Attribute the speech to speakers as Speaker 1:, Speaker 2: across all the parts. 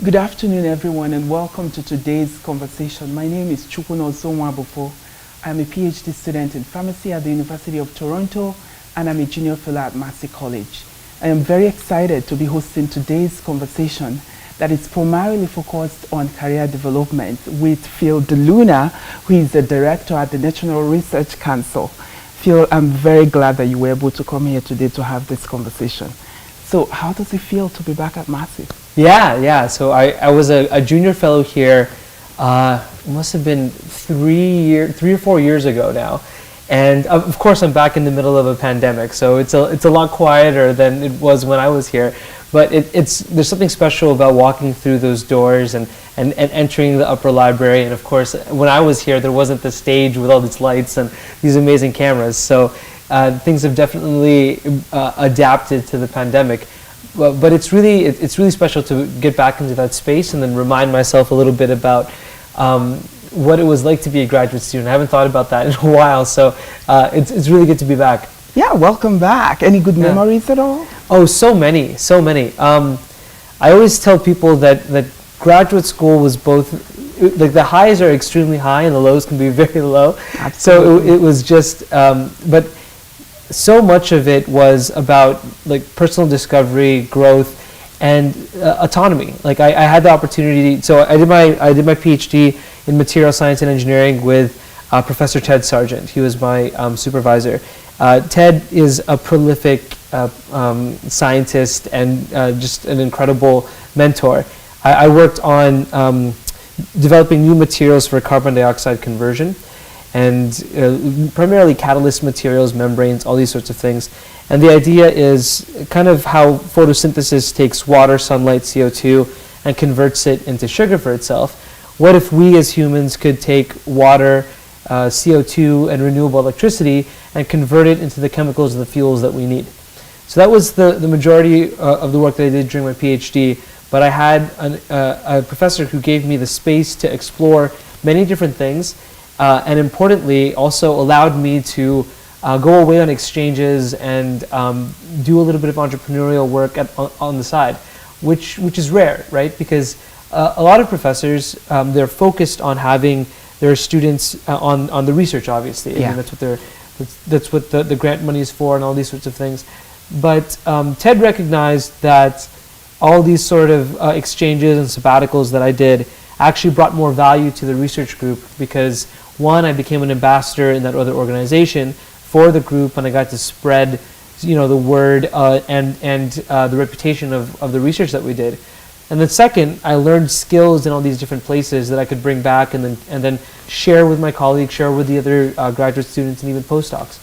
Speaker 1: Good afternoon, everyone, and welcome to today's conversation. My name is Chukwuno Zonwabufo. I'm a PhD student in pharmacy at the University of Toronto, and I'm a junior fellow at Massey College. I am very excited to be hosting today's conversation that is primarily focused on career development with Phil DeLuna, who is the director at the National Research Council. Phil, I'm very glad that you were able to come here today to have this conversation. So how does it feel to be back at Massey?
Speaker 2: Yeah. So I was a junior fellow here, must have been 3 or 4 years ago now. And of course I'm back in the middle of a pandemic, so it's a lot quieter than it was when I was here. But there's something special about walking through those doors and entering the upper library. And of course, when I was here, there wasn't the stage with all these lights and these amazing cameras. So things have definitely adapted to the pandemic. But it's really special to get back into that space and then remind myself a little bit about what it was like to be a graduate student. I haven't thought about that in a while, so it's really good to be back.
Speaker 1: Yeah, welcome back. Any good memories at all?
Speaker 2: Oh, so many. I always tell people that graduate school was both, like the highs are extremely high and the lows can be very low.
Speaker 1: Absolutely.
Speaker 2: So it was just, but so much of it was about like personal discovery, growth, and autonomy. Like I had the opportunity. So I did my PhD in material science and engineering with Professor Ted Sargent. He was my supervisor. Ted is a prolific scientist and just an incredible mentor. I worked on developing new materials for carbon dioxide conversion, and primarily catalyst materials, membranes, all these sorts of things. And the idea is kind of how photosynthesis takes water, sunlight, CO2, and converts it into sugar for itself. What if we as humans could take water, CO2, and renewable electricity and convert it into the chemicals and the fuels that we need? So that was the majority of the work that I did during my PhD, but I had a professor who gave me the space to explore many different things, and importantly also allowed me to go away on exchanges and do a little bit of entrepreneurial work on the side, which is rare, right? Because a lot of professors, they're focused on having their students on the research, obviously.
Speaker 1: Yeah.
Speaker 2: I mean, that's what the grant money is for and all these sorts of things. But Ted recognized that all these sort of exchanges and sabbaticals that I did actually brought more value to the research group because, one, I became an ambassador in that other organization for the group, and I got to spread, the word and the reputation of the research that we did. And then second, I learned skills in all these different places that I could bring back and then share with my colleagues, share with the other graduate students and even postdocs.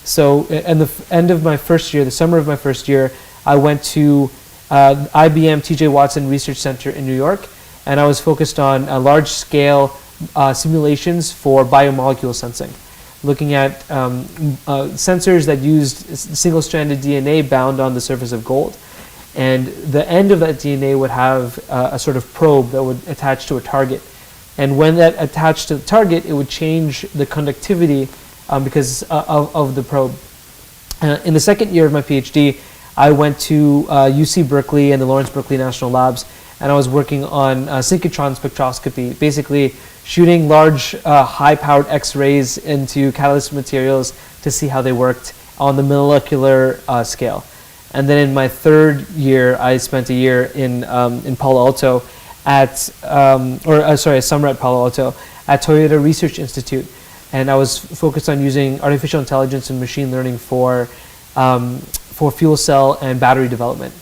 Speaker 2: So at the end of my first year, the summer of my first year, I went to IBM T.J. Watson Research Center in New York, and I was focused on large-scale simulations for biomolecule sensing, looking at sensors that used single-stranded DNA bound on the surface of gold. And the end of that DNA would have a sort of probe that would attach to a target. And when that attached to the target, it would change the conductivity because of the probe. In the second year of my PhD, I went to UC Berkeley and the Lawrence Berkeley National Labs, and I was working on synchrotron spectroscopy, basically shooting large, high-powered X-rays into catalyst materials to see how they worked on the molecular scale. And then in my third year, I spent a year in Palo Alto a summer at Palo Alto at Toyota Research Institute, and I was focused on using artificial intelligence and machine learning for fuel cell and battery development.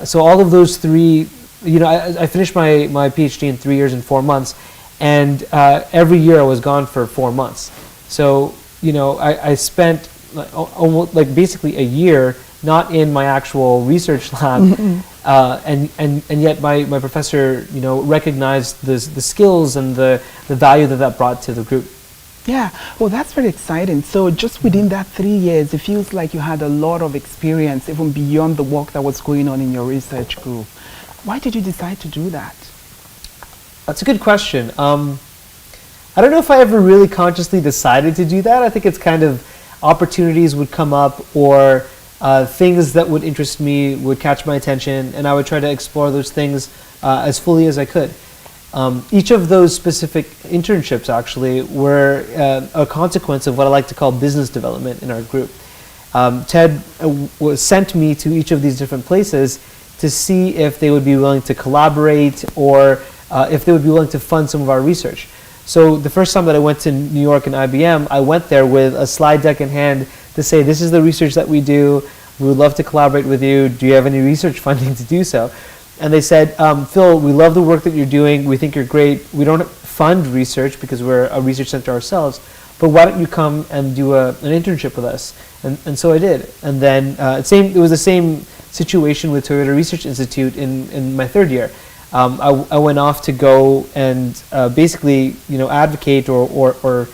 Speaker 2: So all of those three, I finished my PhD in 3 years and 4 months, and every year I was gone for 4 months. So I spent almost like basically a year not in my actual research lab, and yet my professor recognized the skills and the value that brought to the group.
Speaker 1: Yeah, well, that's very exciting. So just within that 3 years, it feels like you had a lot of experience even beyond the work that was going on in your research group. Why did you decide to do that?
Speaker 2: That's a good question. I don't know if I ever really consciously decided to do that. I think it's kind of opportunities would come up, or things that would interest me would catch my attention, and I would try to explore those things as fully as I could. Each of those specific internships actually were a consequence of what I like to call business development in our group. Ted sent me to each of these different places to see if they would be willing to collaborate or if they would be willing to fund some of our research. So the first time that I went to New York and IBM, I went there with a slide deck in hand to say, this is the research that we do. We would love to collaborate with you. Do you have any research funding to do so? And they said, Phil, we love the work that you're doing. We think you're great. We don't fund research because we're a research center ourselves, but why don't you come and do an internship with us? And so I did. And then it was the same situation with Toyota Research Institute in my third year. I went off to go and basically, advocate or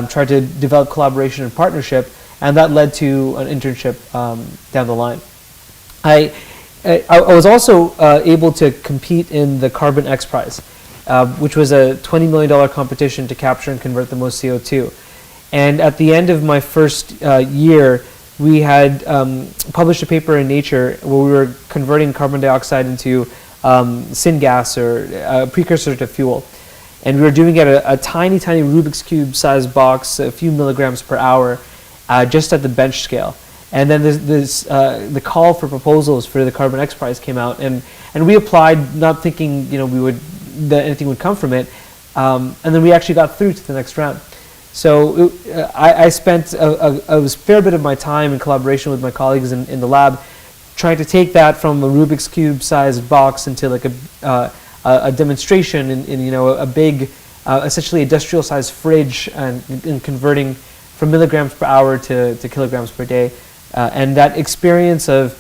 Speaker 2: try to develop collaboration and partnership, and that led to an internship down the line. I was also able to compete in the Carbon XPRIZE, which was a $20 million competition to capture and convert the most CO2. And at the end of my first year, we had published a paper in Nature where we were converting carbon dioxide into syngas, or a precursor to fuel. And we were doing it at a tiny, tiny Rubik's Cube sized box, a few milligrams per hour, just at the bench scale. And then the call for proposals for the Carbon XPRIZE came out, and we applied, not thinking that anything would come from it, and then we actually got through to the next round. So I spent a fair bit of my time in collaboration with my colleagues in the lab, trying to take that from a Rubik's Cube sized box into like a demonstration in a big, essentially industrial sized fridge, and converting from milligrams per hour to kilograms per day. And that experience of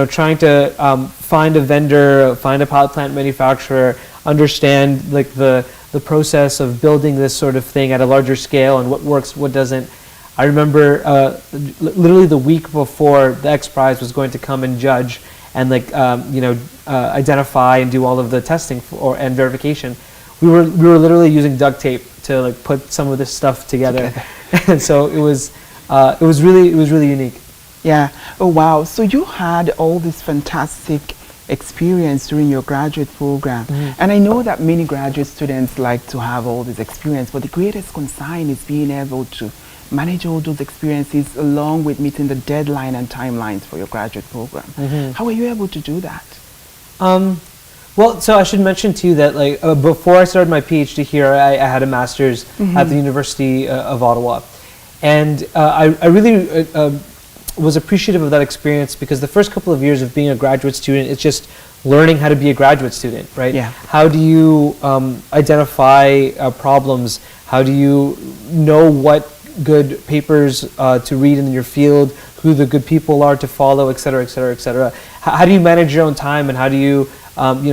Speaker 2: trying to find a vendor, find a pilot plant manufacturer, understand like the process of building this sort of thing at a larger scale and what works, what doesn't. I remember literally the week before the XPRIZE was going to come and judge and identify and do all of the testing and verification. We were literally using duct tape to put some of this stuff together. And so it was really unique.
Speaker 1: Yeah. Oh wow. So you had all this fantastic experience during your graduate program. Mm-hmm. And I know that many graduate students like to have all this experience, but the greatest concern is being able to manage all those experiences along with meeting the deadline and timelines for your graduate program. Mm-hmm. How were you able to do that?
Speaker 2: Well, so I should mention too that before I started my PhD here, I had a master's mm-hmm. at the University of Ottawa. And I really was appreciative of that experience, because the first couple of years of being a graduate student, it's just learning how to be a graduate student, right? Yeah. How do you identify problems? How do you know what good papers to read in your field, who the good people are to follow, et cetera, et cetera, et cetera? How do you manage your own time, and how do you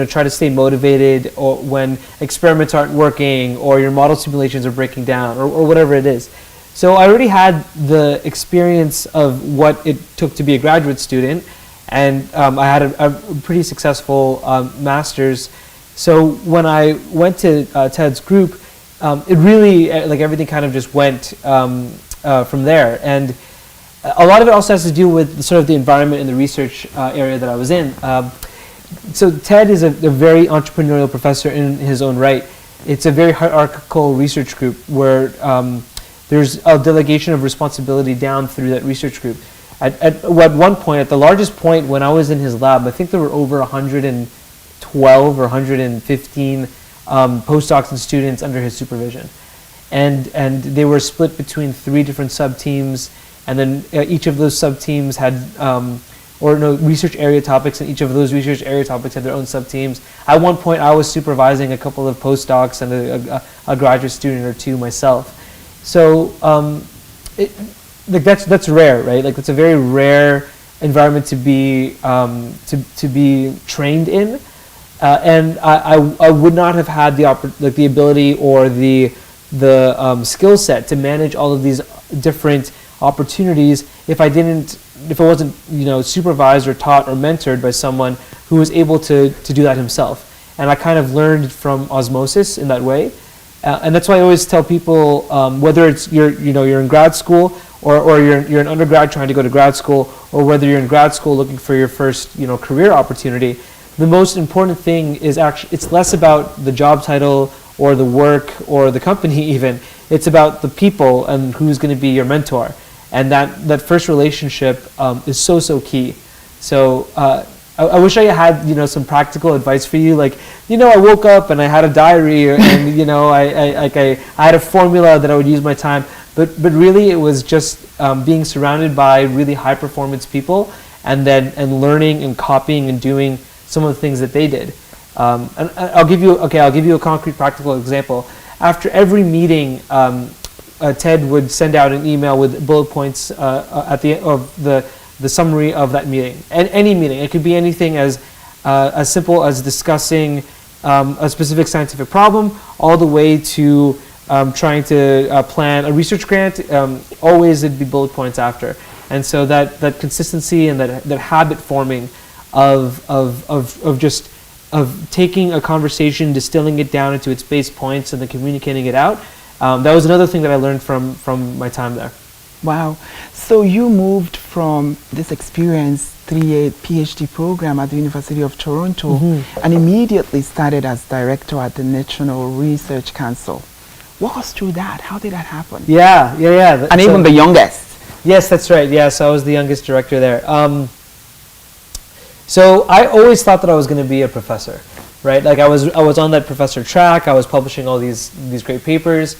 Speaker 2: try to stay motivated or when experiments aren't working or your model simulations are breaking down or whatever it is? So I already had the experience of what it took to be a graduate student, and I had a pretty successful master's. So when I went to Ted's group, it really, everything kind of just went from there. And a lot of it also has to do with sort of the environment and the research area that I was in. So Ted is a very entrepreneurial professor in his own right. It's a very hierarchical research group where there's a delegation of responsibility down through that research group. At one point, at the largest point when I was in his lab, I think there were over 112 or 115 postdocs and students under his supervision. And they were split between 3 different sub-teams, and then each of those sub-teams had research area topics, and each of those research area topics had their own sub-teams. At one point, I was supervising a couple of postdocs and a graduate student or 2 myself. So that's rare, right? It's a very rare environment to be trained in, and I would not have had the ability or the skill set to manage all of these different opportunities if it wasn't supervised or taught or mentored by someone who was able to do that himself. And I kind of learned from osmosis in that way. And that's why I always tell people, whether it's you're in grad school or you're an undergrad trying to go to grad school, or whether you're in grad school looking for your first career opportunity, the most important thing is actually, it's less about the job title or the work or the company even. It's about the people and who's going to be your mentor. And that first relationship is so key. So I wish I had some practical advice for you. Like, I woke up and I had a diary, and I had a formula that I would use my time. But really, it was just being surrounded by really high performance people, and learning and copying and doing some of the things that they did. And I'll give you a concrete practical example. After every meeting, Ted would send out an email with bullet points at the end of the summary of that meeting. And any meeting, it could be anything as simple as discussing a specific scientific problem, all the way to trying to plan a research grant. Always it'd be bullet points after. And so that consistency and that habit forming of taking a conversation, distilling it down into its base points, and then communicating it out. That was another thing that I learned from my time there.
Speaker 1: Wow. So you moved from this experience, 3-year PhD program at the University of Toronto, and immediately started as director at the National Research Council. Walk us through that. How did that happen?
Speaker 2: Yeah.
Speaker 1: And even the youngest.
Speaker 2: Yes, that's right. Yeah, so I was the youngest director there. So I always thought that I was going to be a professor, right? Like I was on that professor track. I was publishing all these great papers.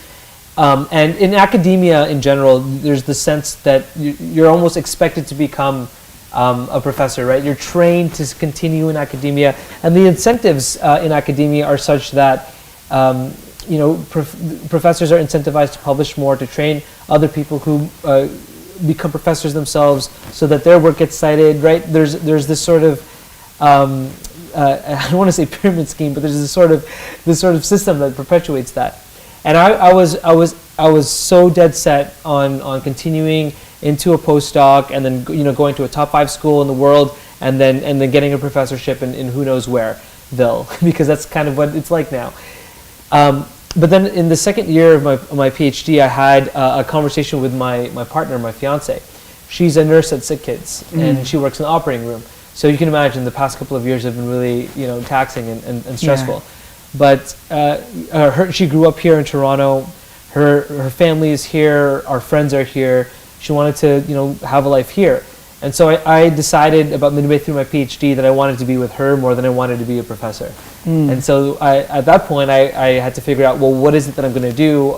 Speaker 2: And in academia in general, there's the sense that you're almost expected to become a professor, right? You're trained to continue in academia, and the incentives in academia are such that professors are incentivized to publish more, to train other people who become professors themselves, so that their work gets cited, right? There's this sort of I don't want to say pyramid scheme, but there's this sort of system that perpetuates that. And I was so dead set on continuing into a postdoc, and then going to a top 5 school in the world, and then getting a professorship in who knows whereville, because that's kind of what it's like now. But then in the second year of my PhD, I had a conversation with my partner, my fiance. She's a nurse at Sick Kids, and she works in the operating room. So you can imagine the past couple of years have been really taxing and stressful. Yeah. But she grew up here in Toronto. Her family is here. Our friends are here. She wanted to have a life here. And so I decided about midway through my PhD that I wanted to be with her more than I wanted to be a professor. And so at that point, I had to figure out, well, what is it that I'm going to do?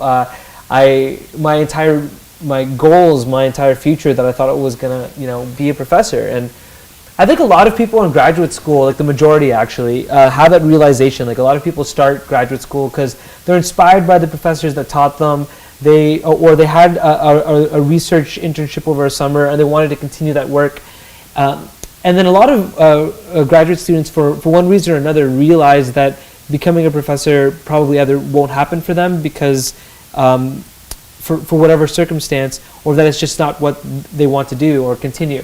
Speaker 2: My goals, my entire future, that I thought it was going to be a professor. And I think a lot of people in graduate school, like the majority actually, have that realization. Like a lot of people start graduate school because they're inspired by the professors that taught them. They had a research internship over a summer, and they wanted to continue that work. And then a lot of graduate students, for one reason or another, realize that becoming a professor probably either won't happen for them because for whatever circumstance, or that it's just not what they want to do or continue.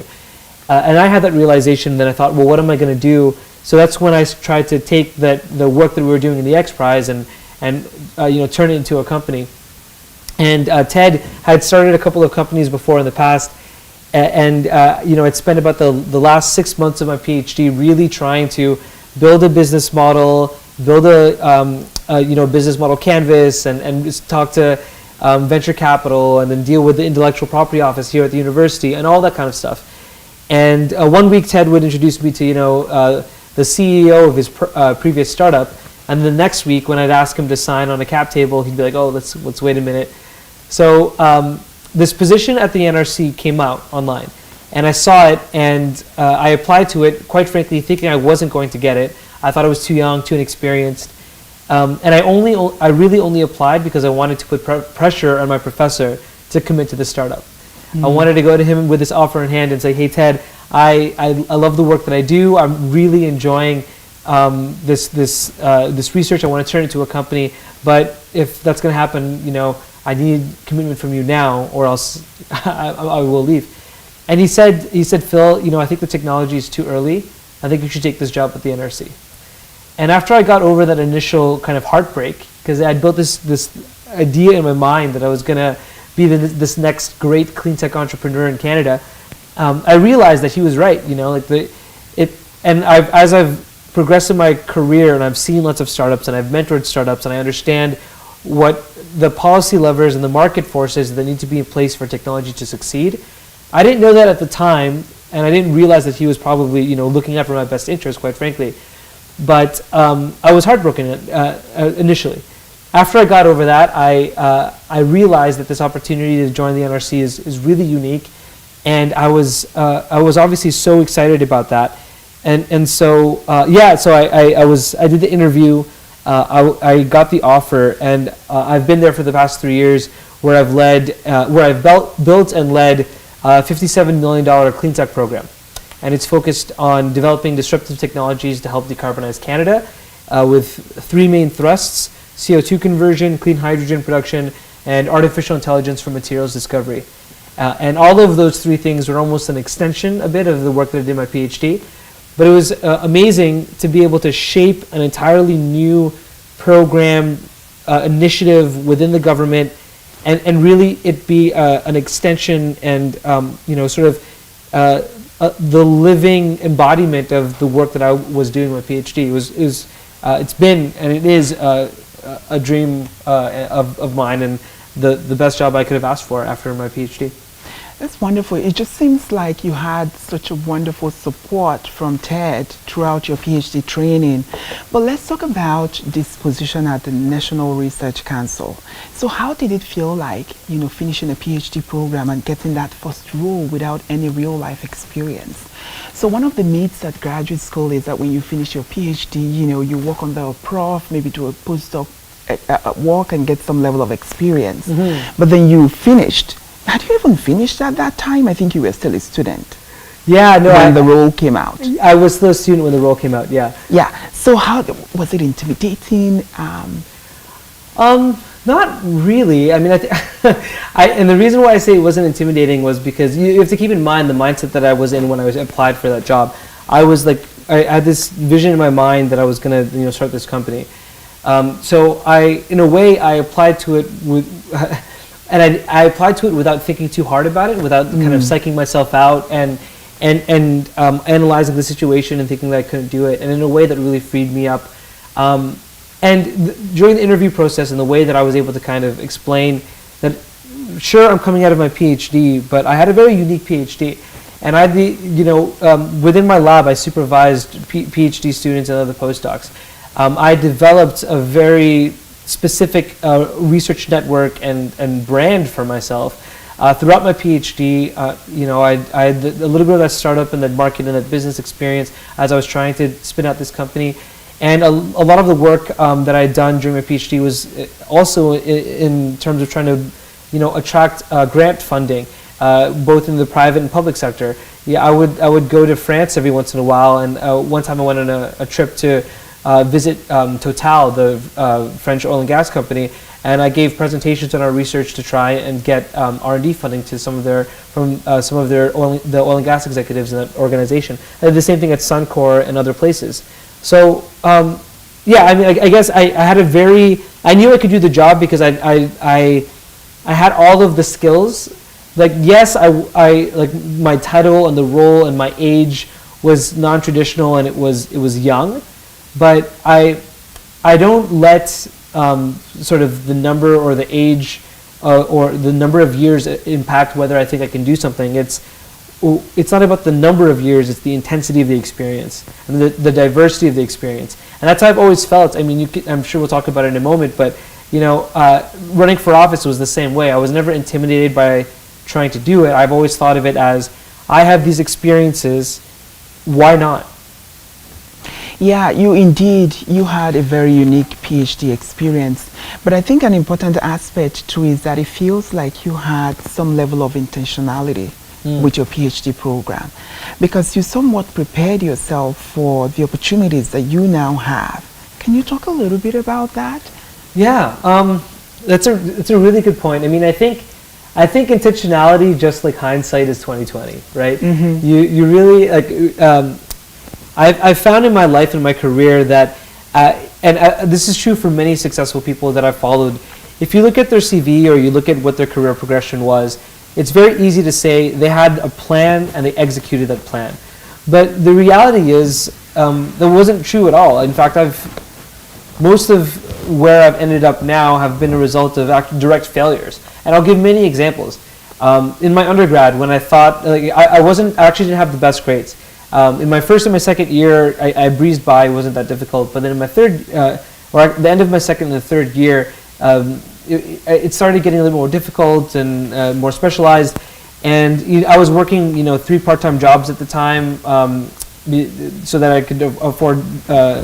Speaker 2: And I had that realization. Then I thought, well, what am I going to do? So that's when I tried to take the work that we were doing in the XPRIZE and turn it into a company. And Ted had started a couple of companies before in the past, and I'd spent about the last 6 months of my PhD really trying to build a business model, build a business model canvas, and just talk to venture capital, and then deal with the intellectual property office here at the university, and all that kind of stuff. And one week Ted would introduce me to the CEO of his previous startup, and the next week when I'd ask him to sign on a cap table, he'd be like, "Oh, let's wait a minute." So this position at the NRC came out online, and I saw it, and I applied to it, quite frankly, thinking I wasn't going to get it. I thought I was too young, too inexperienced, and I really only applied because I wanted to put pressure on my professor to commit to the startup. I wanted to go to him with this offer in hand and say, "Hey Ted, I love the work that I do. I'm really enjoying this research. I want to turn it into a company, but if that's going to happen, I need commitment from you now, or else I will leave." And he said, "Phil, I think the technology is too early. I think you should take this job at the NRC." And after I got over that initial kind of heartbreak, because I had built this idea in my mind that I was going to be this next great clean tech entrepreneur in Canada, I realized that he was right. As I've progressed in my career and I've seen lots of startups and I've mentored startups and I understand what the policy levers and the market forces that need to be in place for technology to succeed. I didn't know that at the time, and I didn't realize that he was probably, looking out for my best interest, quite frankly. But I was heartbroken initially. After I got over that, I realized that this opportunity to join the NRC is really unique, and I was obviously so excited about that. So I did the interview. I got the offer, and I've been there for the past 3 years, where I've built and led a $57 million clean tech program, and it's focused on developing disruptive technologies to help decarbonize Canada, with 3 main thrusts: CO2 conversion, clean hydrogen production, and artificial intelligence for materials discovery. And all of those 3 things were almost an extension a bit of the work that I did in my PhD. But it was amazing to be able to shape an entirely new program, initiative within the government, and really it be an extension and the living embodiment of the work that I was doing with my PhD. It's been and it is a dream of mine, and the best job I could have asked for after my PhD.
Speaker 1: That's wonderful. It just seems like you had such a wonderful support from TED throughout your PhD training. But let's talk about this position at the National Research Council. So how did it feel like, finishing a PhD program and getting that first role without any real life experience? So one of the myths at graduate school is that when you finish your PhD, you work under a prof, maybe do a postdoc work and get some level of experience. Mm-hmm. But then you finished. Had you even finished at that time? I think you were still a student.
Speaker 2: Yeah, no.
Speaker 1: When the role came out.
Speaker 2: I was still a student when the role came out. Yeah.
Speaker 1: Yeah. So how was it intimidating?
Speaker 2: Not really. I mean, and the reason why I say it wasn't intimidating was because you have to keep in mind the mindset that I was in when I applied for that job. I had this vision in my mind that I was going to, start this company. So in a way, I applied to it with. And I applied to it without thinking too hard about it, without kind of psyching myself out and analyzing the situation and thinking that I couldn't do it, and in a way that really freed me up. During the interview process, and the way that I was able to kind of explain that, sure, I'm coming out of my PhD, but I had a very unique PhD, and I had within my lab, I supervised PhD students and other postdocs. I developed a very specific research network and brand for myself throughout my PhD. I had a little bit of that startup and that market and that business experience as I was trying to spin out this company, and a lot of the work that I had done during my PhD was also in terms of trying to attract grant funding, both in the private and public sector. Yeah, I would go to France every once in a while, and one time I went on a trip to visit Total, the French oil and gas company, and I gave presentations on our research to try and get R&D funding to the oil and gas executives in that organization. I did the same thing at Suncor and other places. So I guess I had I knew I could do the job because I had all of the skills. Like, yes, I like my title and the role and my age was non-traditional and it was young. But I don't let sort of the number or the age or the number of years impact whether I think I can do something. It's not about the number of years; it's the intensity of the experience and the diversity of the experience. And that's how I've always felt. I mean, I'm sure we'll talk about it in a moment. But running for office was the same way. I was never intimidated by trying to do it. I've always thought of it as, I have these experiences. Why not?
Speaker 1: Yeah, you had a very unique PhD experience, but I think an important aspect too is that it feels like you had some level of intentionality with your PhD program, because you somewhat prepared yourself for the opportunities that you now have. Can you talk a little bit about that? Yeah,
Speaker 2: that's a really good point. I mean, I think intentionality, just like hindsight, is 20/20, right? Mm-hmm. You really like. I've found in my life and my career that, and this is true for many successful people that I've followed, if you look at their CV or you look at what their career progression was, it's very easy to say they had a plan and they executed that plan. But the reality is that wasn't true at all. In fact, most of where I've ended up now have been a result of direct failures. And I'll give many examples. In my undergrad, when I thought, I actually didn't have the best grades. In my first and my second year, I breezed by, it wasn't that difficult. But then in my third, or at the end of my second and the third year, it started getting a little more difficult and more specialized. And I was working, 3 part-time jobs at the time so that I could afford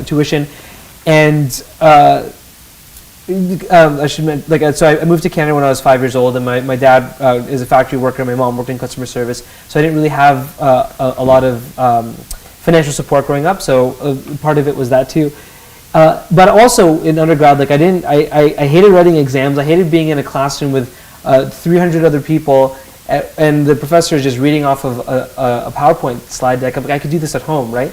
Speaker 2: tuition. And so I moved to Canada when I was 5 years old, and my dad is a factory worker, and my mom worked in customer service. So I didn't really have a lot of financial support growing up. So part of it was that too. But also in undergrad, I hated writing exams. I hated being in a classroom with 300 other people, and the professor is just reading off of a PowerPoint slide deck. I could do this at home, right?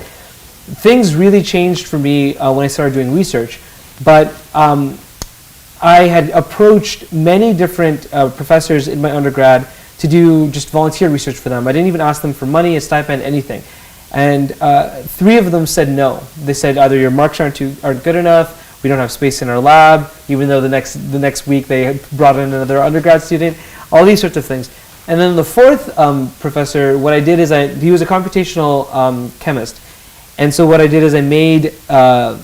Speaker 2: Things really changed for me when I started doing research. But I had approached many different professors in my undergrad to do just volunteer research for them. I didn't even ask them for money, a stipend, anything. And 3 of them said no. They said either your marks aren't good enough, we don't have space in our lab, even though the next week they had brought in another undergrad student, all these sorts of things. And then the 4th professor, what I did is he was a computational chemist. And so what I did is I made a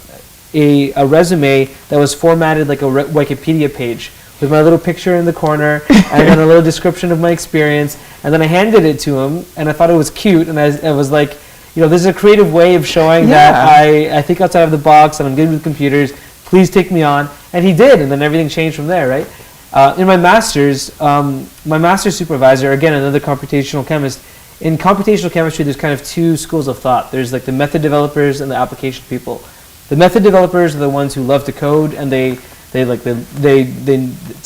Speaker 2: resume that was formatted like a Wikipedia page with my little picture in the corner and then a little description of my experience. And then I handed it to him, and I thought it was cute. And I was like, this is a creative way of showing that I think outside of the box and I'm good with computers. Please take me on. And he did, and then everything changed from there, right? In my master's supervisor, again, another computational chemist. In computational chemistry, there's kind of 2 schools of thought. There's like the method developers and the application people. The method developers are the ones who love to code, and it's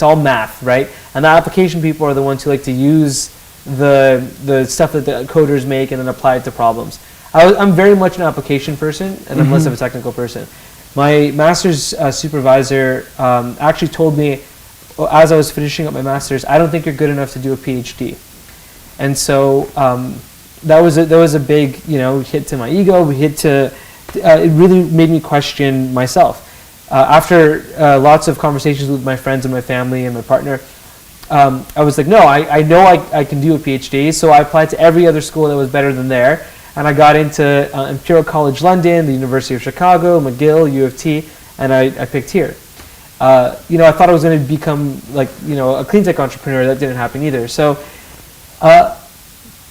Speaker 2: all math, right? And the application people are the ones who like to use the stuff that the coders make and then apply it to problems. I'm very much an application person, and I'm less of a technical person. My master's supervisor actually told me, as I was finishing up my master's, I don't think you're good enough to do a PhD. And so that was a big hit to my ego. It really made me question myself. After lots of conversations with my friends and my family and my partner, I was like, no, I know I can do a PhD. So I applied to every other school that was better than there, and I got into Imperial College London, the University of Chicago, McGill, U of T, and I picked here. I thought I was going to become a clean tech entrepreneur. That didn't happen either. So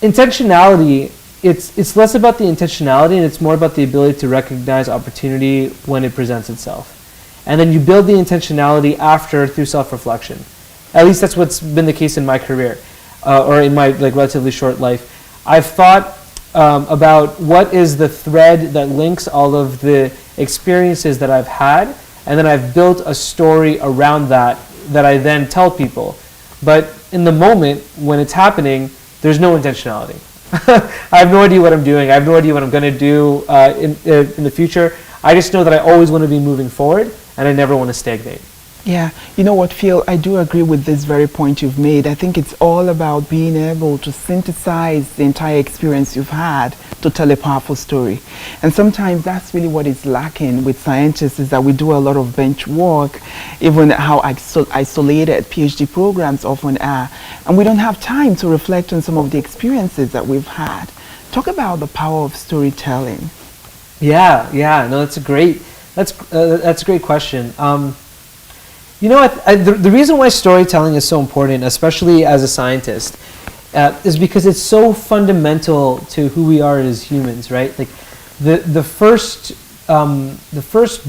Speaker 2: intentionality, it's less about the intentionality and it's more about the ability to recognize opportunity when it presents itself. And then you build the intentionality after through self-reflection. At least that's what's been the case in my career or in my relatively short life. I've thought about what is the thread that links all of the experiences that I've had, and then I've built a story around that I then tell people. But in the moment when it's happening, there's no intentionality. I have no idea what I'm doing. I have no idea what I'm going to do in the future. I just know that I always want to be moving forward, and I never want to stagnate.
Speaker 1: Yeah, you know what, Phil, I do agree with this very point you've made. I think it's all about being able to synthesize the entire experience you've had to tell a powerful story. And sometimes that's really what is lacking with scientists, is that we do a lot of bench work, even how isolated PhD programs often are. And we don't have time to reflect on some of the experiences that we've had. Talk about the power of storytelling.
Speaker 2: Yeah, no, that's a great question. The reason why storytelling is so important, especially as a scientist, is because it's so fundamental to who we are as humans, right? Like the first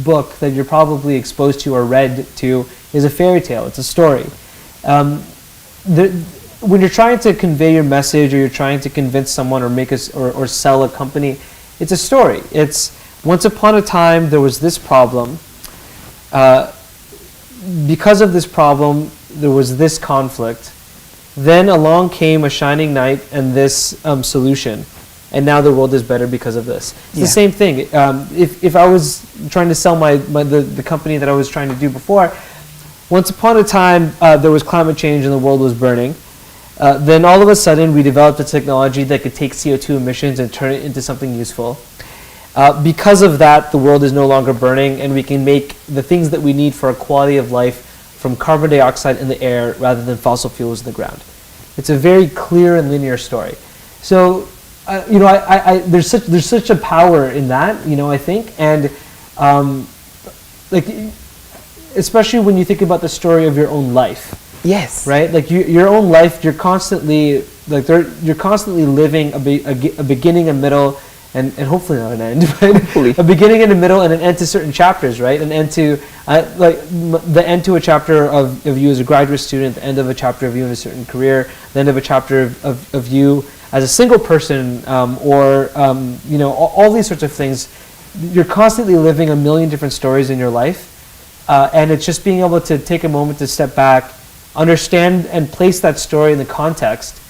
Speaker 2: book that you're probably exposed to or read to is a fairy tale. It's a story. When you're trying to convey your message, or you're trying to convince someone or or sell a company, it's a story. It's once upon a time there was this problem. Because of this problem, there was this conflict. Then along came a shining knight and this solution, and now the world is better because of this. It's the same thing. If I was trying to sell the company that I was trying to do before, once upon a time, there was climate change and the world was burning. Then all of a sudden, we developed a technology that could take CO2 emissions and turn it into something useful. Because of that, the world is no longer burning, and we can make the things that we need for a quality of life from carbon dioxide in the air rather than fossil fuels in the ground. It's a very clear and linear story. So, there's such a power in that, I think, and especially when you think about the story of your own life.
Speaker 1: Yes.
Speaker 2: Right? Like your own life, you're constantly living a beginning, a middle, and hopefully not an end, but hopefully a beginning and a middle and an end to certain chapters, right? An end to the end to a chapter of you as a graduate student, the end of a chapter of you in a certain career, the end of a chapter of you as a single person, all these sorts of things. You're constantly living a million different stories in your life, and it's just being able to take a moment to step back, understand and place that story in the context,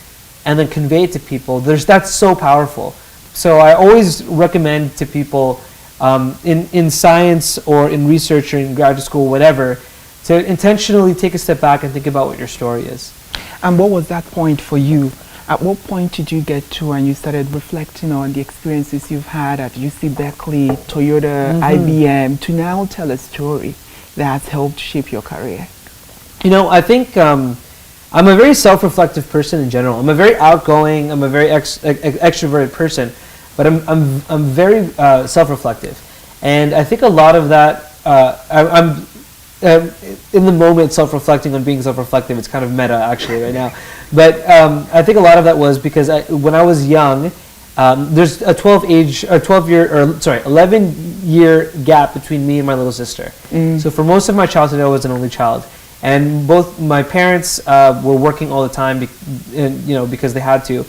Speaker 2: and then convey it to people. That's so powerful. So I always recommend to people in science or in research or in graduate school, whatever, to intentionally take a step back and think about what your story is.
Speaker 1: And what was that point for you? At what point did you get to and you started reflecting on the experiences you've had at UC Berkeley, Toyota, IBM, to now tell a story that has helped shape your career?
Speaker 2: I think I'm a very self-reflective person in general. I'm a very outgoing, I'm a very extroverted person, but I'm very self-reflective. And I think a lot of that, I'm in the moment self-reflecting on being self-reflective. It's kind of meta actually right now. But I think a lot of that was because when I was young, there's a 11-year gap between me and my little sister. So for most of my childhood, I was an only child. And both my parents were working all the time, because they had to,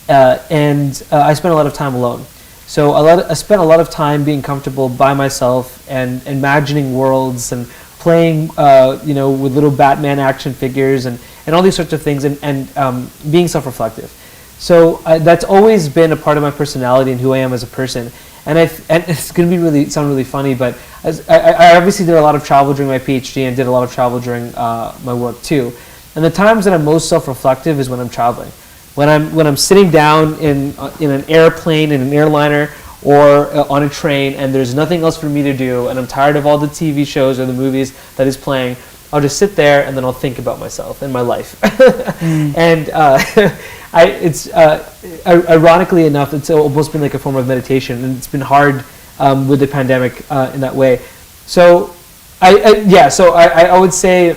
Speaker 2: and I spent a lot of time alone. So I spent a lot of time being comfortable by myself and imagining worlds and playing, with little Batman action figures and all these sorts of things, and being self-reflective. So that's always been a part of my personality and who I am as a person. And it's going to sound really funny, but I obviously did a lot of travel during my PhD and did a lot of travel during my work too. And the times that I'm most self-reflective is when I'm traveling. When I'm sitting down in an airplane, in an airliner, or on a train, and there's nothing else for me to do, and I'm tired of all the TV shows or the movies that is playing, I'll just sit there and then I'll think about myself and my life. And ironically enough, it's almost been like a form of meditation, and it's been hard with the pandemic in that way. So I would say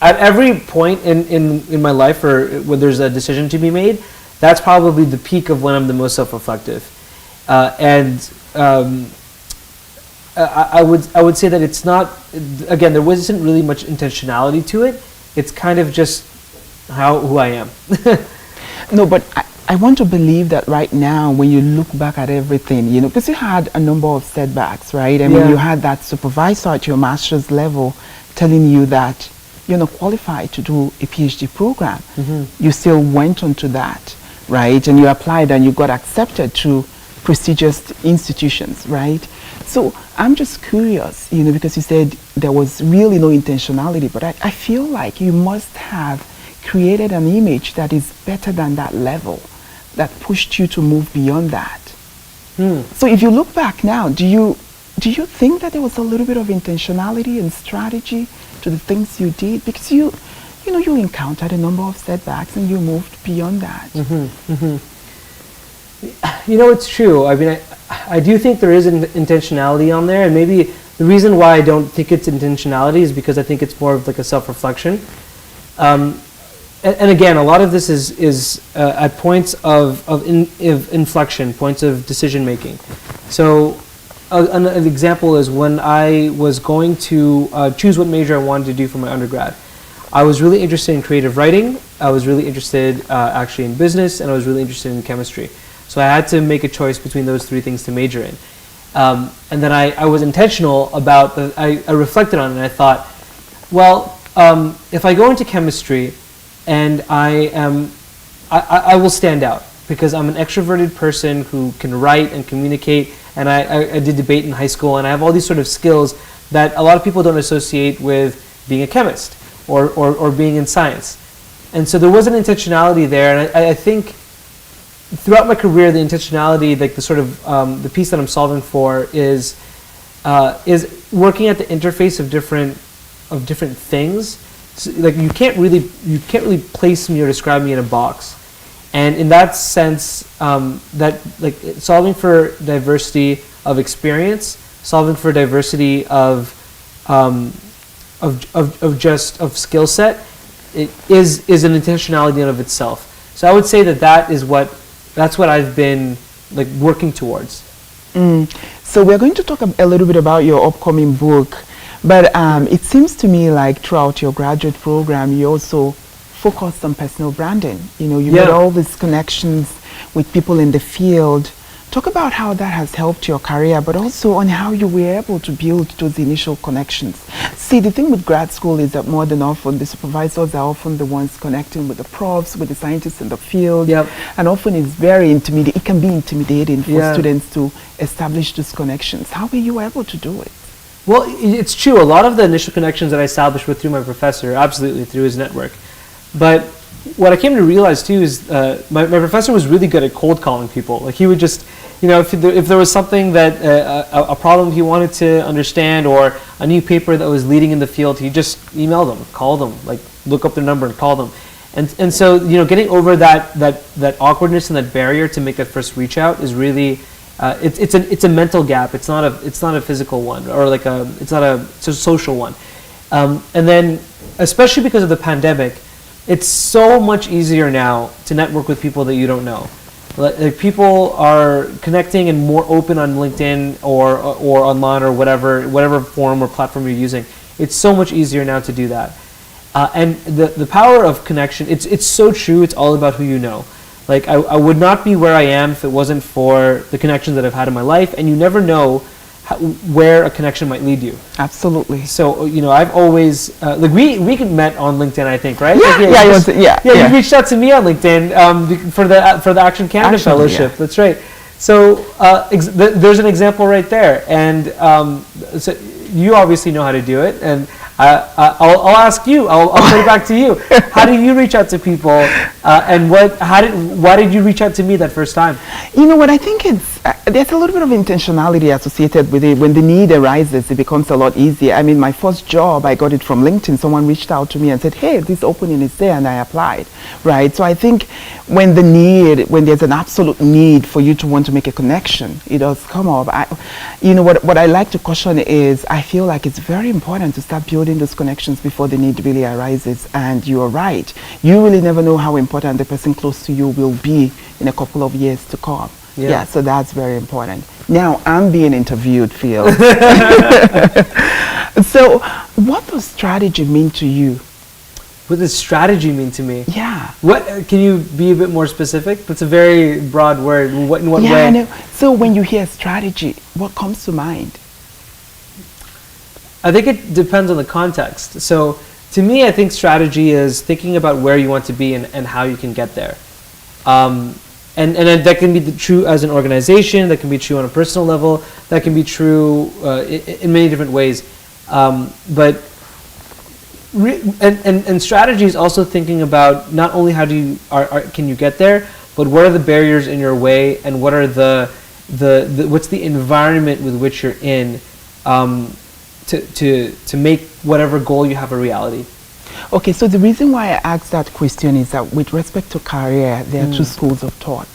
Speaker 2: at every point in my life or when there's a decision to be made, that's probably the peak of when I'm the most self-reflective. I would say that it's not, again, there wasn't really much intentionality to it. It's kind of just who I am.
Speaker 1: No, but I want to believe that right now, when you look back at everything, because you had a number of setbacks, right? I mean, you had that supervisor at your master's level telling you that you're not qualified to do a PhD program. You still went on to that, right? And you applied and you got accepted to prestigious institutions, right? So I'm just curious, because you said there was really no intentionality, but I feel like you must have created an image that is better than that level, that pushed you to move beyond that. So if you look back now, do you think that there was a little bit of intentionality and strategy to the things you did? Because you encountered a number of setbacks and you moved beyond that.
Speaker 2: It's true. I mean, I do think there is an intentionality on there, and maybe the reason why I don't think it's intentionality is because I think it's more of like a self-reflection. And again, a lot of this is at points of inflection, points of decision making. So an example is when I was going to choose what major I wanted to do for my undergrad. I was really interested in creative writing, I was really interested actually in business, and I was really interested in chemistry. So I had to make a choice between those three things to major in. And then I was intentional about, I reflected on it and I thought, well, if I go into chemistry and I will stand out because I'm an extroverted person who can write and communicate, and I did debate in high school, and I have all these sort of skills that a lot of people don't associate with being a chemist or being in science. And so there was an intentionality there, and I think throughout my career, the intentionality, like the sort of the piece that I'm solving for is working at the interface of different things. So, like you can't really place me or describe me in a box. And in that sense, that like solving for diversity of experience, solving for diversity of skill set, it is an intentionality in and of itself. So I would say that's what I've been like working towards.
Speaker 1: So we're going to talk a little bit about your upcoming book, but it seems to me like throughout your graduate program, you also focused on personal branding. You know, you made all these connections with people in the field. Talk about how that has helped your career, but also on how you were able to build those initial connections. See, the thing with grad school is that more than often, the supervisors are often the ones connecting with the profs, with the scientists in the field, and often it's very intimidating. It can be intimidating for students to establish those connections. How were you able to do it?
Speaker 2: Well, it's true. A lot of the initial connections that I established were through my professor, absolutely through his network. But what I came to realize too is my professor was really good at cold calling people. Like he would just, you know, if there was something that a problem he wanted to understand or a new paper that was leading in the field, he'd just email them, call them, like look up their number and call them. And so, you know, getting over that awkwardness and that barrier to make that first reach out is really it's a mental gap. It's not a physical one, or like it's a social one. And then especially because of the pandemic, it's so much easier now to network with people that you don't know. Like people are connecting and more open on LinkedIn or online or whatever forum or platform you're using. It's so much easier now to do that. And the power of connection, it's so true. It's all about who you know. Like I would not be where I am if it wasn't for the connections that I've had in my life, and you never know where a connection might lead you.
Speaker 1: Absolutely.
Speaker 2: So, you know, I've always like we met on LinkedIn, I think, right?
Speaker 1: Yeah,
Speaker 2: you reached out to me on LinkedIn for the Action Canada Fellowship. Yeah. That's right. So there's an example right there, and so you obviously know how to do it, and I'll ask you. I'll put it back to you. How do you reach out to people, and why did you reach out to me that first time?
Speaker 1: You know what? I think there's a little bit of intentionality associated with it. When the need arises, it becomes a lot easier. I mean, my first job, I got it from LinkedIn. Someone reached out to me and said, "Hey, this opening is there," and I applied. Right. So I think when there's an absolute need for you to want to make a connection, it does come up. You know what I like to caution is I feel like it's very important to start building those connections before the need really arises. And you are right. You really never know how important the person close to you will be in a couple of years to come. Yeah, so that's very important. Now I'm being interviewed, Phil. So what does strategy mean to you?
Speaker 2: What does strategy mean to me?
Speaker 1: Yeah.
Speaker 2: What can you be a bit more specific? That's a very broad word. In what way?
Speaker 1: I know. So when you hear strategy, what comes to mind?
Speaker 2: I think it depends on the context. So to me, I think strategy is thinking about where you want to be and how you can get there. And that can be true as an organization, that can be true on a personal level, that can be true in many different ways. But strategy is also thinking about not only how can you get there, but what are the barriers in your way, and what are what's the environment with which you're in to make whatever goal you have a reality.
Speaker 1: Okay, so the reason why I asked that question is that with respect to career, there are two schools of thought.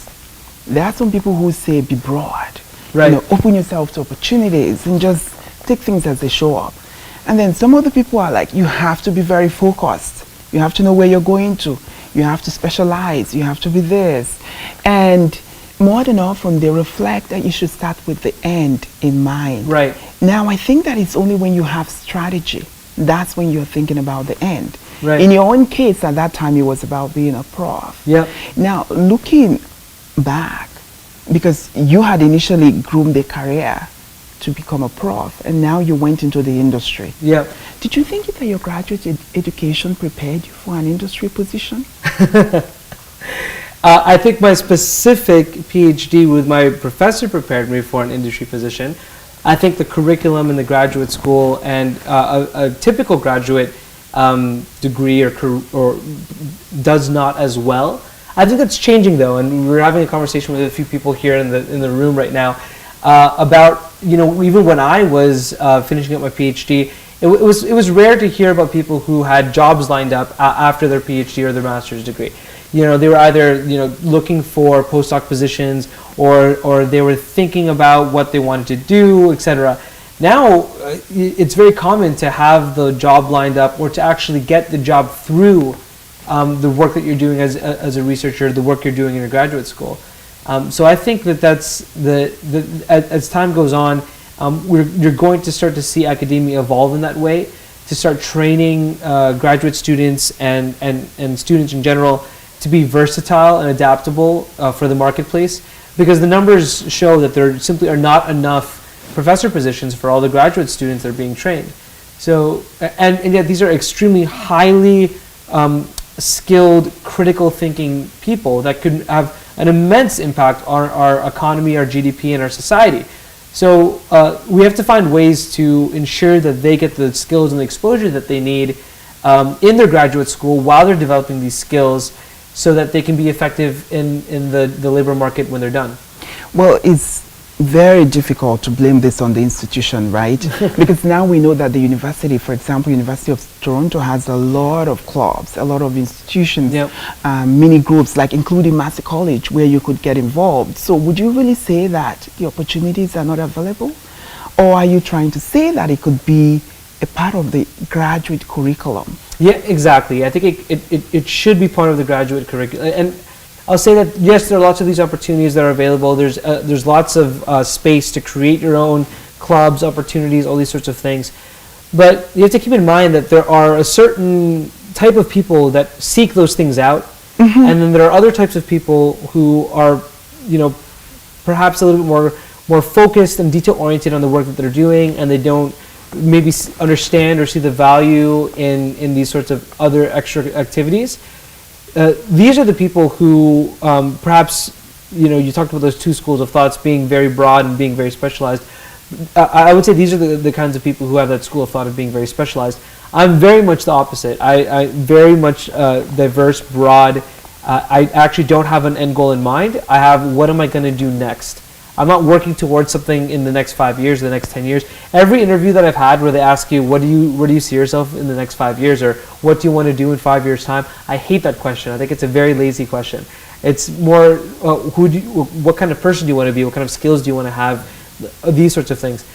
Speaker 1: There are some people who say be broad,
Speaker 2: right?
Speaker 1: You know, open yourself to opportunities and just take things as they show up. And then some other people are like, you have to be very focused. You have to know where you're going to. You have to specialize. You have to be this. And more than often, they reflect that you should start with the end in mind.
Speaker 2: Right.
Speaker 1: Now, I think that it's only when you have strategy, that's when you're thinking about the end.
Speaker 2: Right.
Speaker 1: In your own case, at that time, it was about being a prof.
Speaker 2: Yeah.
Speaker 1: Now, looking back, because you had initially groomed a career to become a prof, and now you went into the industry.
Speaker 2: Yeah.
Speaker 1: Did you think that your graduate education prepared you for an industry position?
Speaker 2: I think my specific PhD with my professor prepared me for an industry position. I think the curriculum in the graduate school and a typical graduate degree or does not as well. I think that's changing though, and we're having a conversation with a few people here in the room right now about, you know, even when I was finishing up my PhD, it was rare to hear about people who had jobs lined up after their PhD or their master's degree. You know, they were either, you know, looking for postdoc positions or they were thinking about what they wanted to do, etc. Now, it's very common to have the job lined up or to actually get the job through the work that you're doing as a researcher, the work you're doing in your graduate school. So I think that's as time goes on, you're going to start to see academia evolve in that way, to start training graduate students and students in general to be versatile and adaptable for the marketplace, because the numbers show that there simply are not enough professor positions for all the graduate students that are being trained. So, and yet these are extremely highly skilled, critical thinking people that could have an immense impact on our economy, our GDP, and our society. So we have to find ways to ensure that they get the skills and the exposure that they need in their graduate school while they're developing these skills, so that they can be effective in the labor market when they're done.
Speaker 1: Well, it's very difficult to blame this on the institution, right? Because now we know that the university, for example, University of Toronto has a lot of clubs, a lot of institutions,
Speaker 2: Yep.
Speaker 1: mini groups, like including Massey College, where you could get involved. So would you really say that the opportunities are not available? Or are you trying to say that it could be a part of the graduate curriculum?
Speaker 2: Yeah, exactly. I think it should be part of the graduate curriculum. And I'll say that, yes, there are lots of these opportunities that are available. There's lots of space to create your own clubs, opportunities, all these sorts of things. But you have to keep in mind that there are a certain type of people that seek those things out. Mm-hmm. And then there are other types of people who are, you know, perhaps a little bit more focused and detail-oriented on the work that they're doing, and they don't maybe understand or see the value in these sorts of other extra activities. These are the people who perhaps, you know, you talked about those two schools of thoughts being very broad and being very specialized. I would say these are the kinds of people who have that school of thought of being very specialized. I'm very much the opposite. I very much diverse, broad. I actually don't have an end goal in mind. I have, what am I going to do next? I'm not working towards something in the next 5 years, or the next 10 years. Every interview that I've had where they ask you, where do you see yourself in the next 5 years, or what do you want to do in 5 years' time? I hate that question. I think it's a very lazy question. It's more, what kind of person do you want to be? What kind of skills do you want to have? These sorts of things.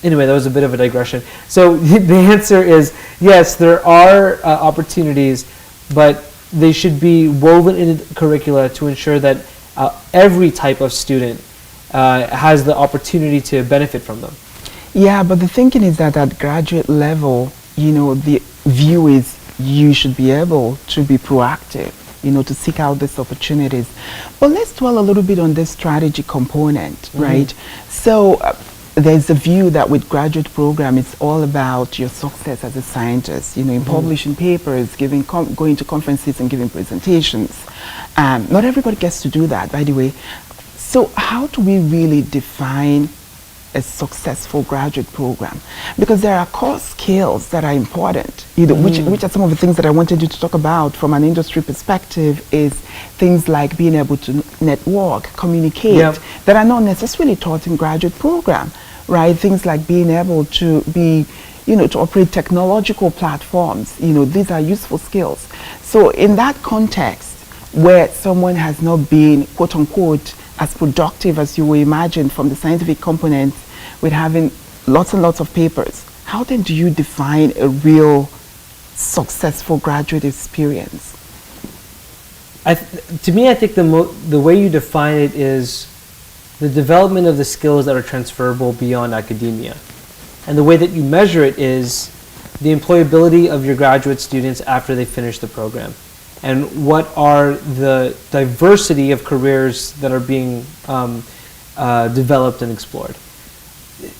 Speaker 2: Anyway, that was a bit of a digression. So the answer is yes, there are opportunities, but they should be woven into the curricula to ensure that every type of student has the opportunity to benefit from them.
Speaker 1: Yeah, but the thinking is that at graduate level, you know, the view is you should be able to be proactive, you know, to seek out these opportunities. But let's dwell a little bit on this strategy component, mm-hmm. right? So there's a view that with graduate program, it's all about your success as a scientist, you know, in mm-hmm. publishing papers, going to conferences and giving presentations. Not everybody gets to do that, by the way. So how do we really define a successful graduate program? Because there are core skills that are important, you know, mm-hmm. which are some of the things that I wanted you to talk about from an industry perspective, is things like being able to network, communicate, yep. that are not necessarily taught in graduate program, right? Things like being able to be, you know, to operate technological platforms, you know, these are useful skills. So in that context, where someone has not been, quote unquote, as productive as you would imagine from the scientific components, with having lots and lots of papers, how then do you define a real successful graduate experience?
Speaker 2: To me, I think the way you define it is the development of the skills that are transferable beyond academia. And the way that you measure it is the employability of your graduate students after they finish the program. And what are the diversity of careers that are being developed and explored.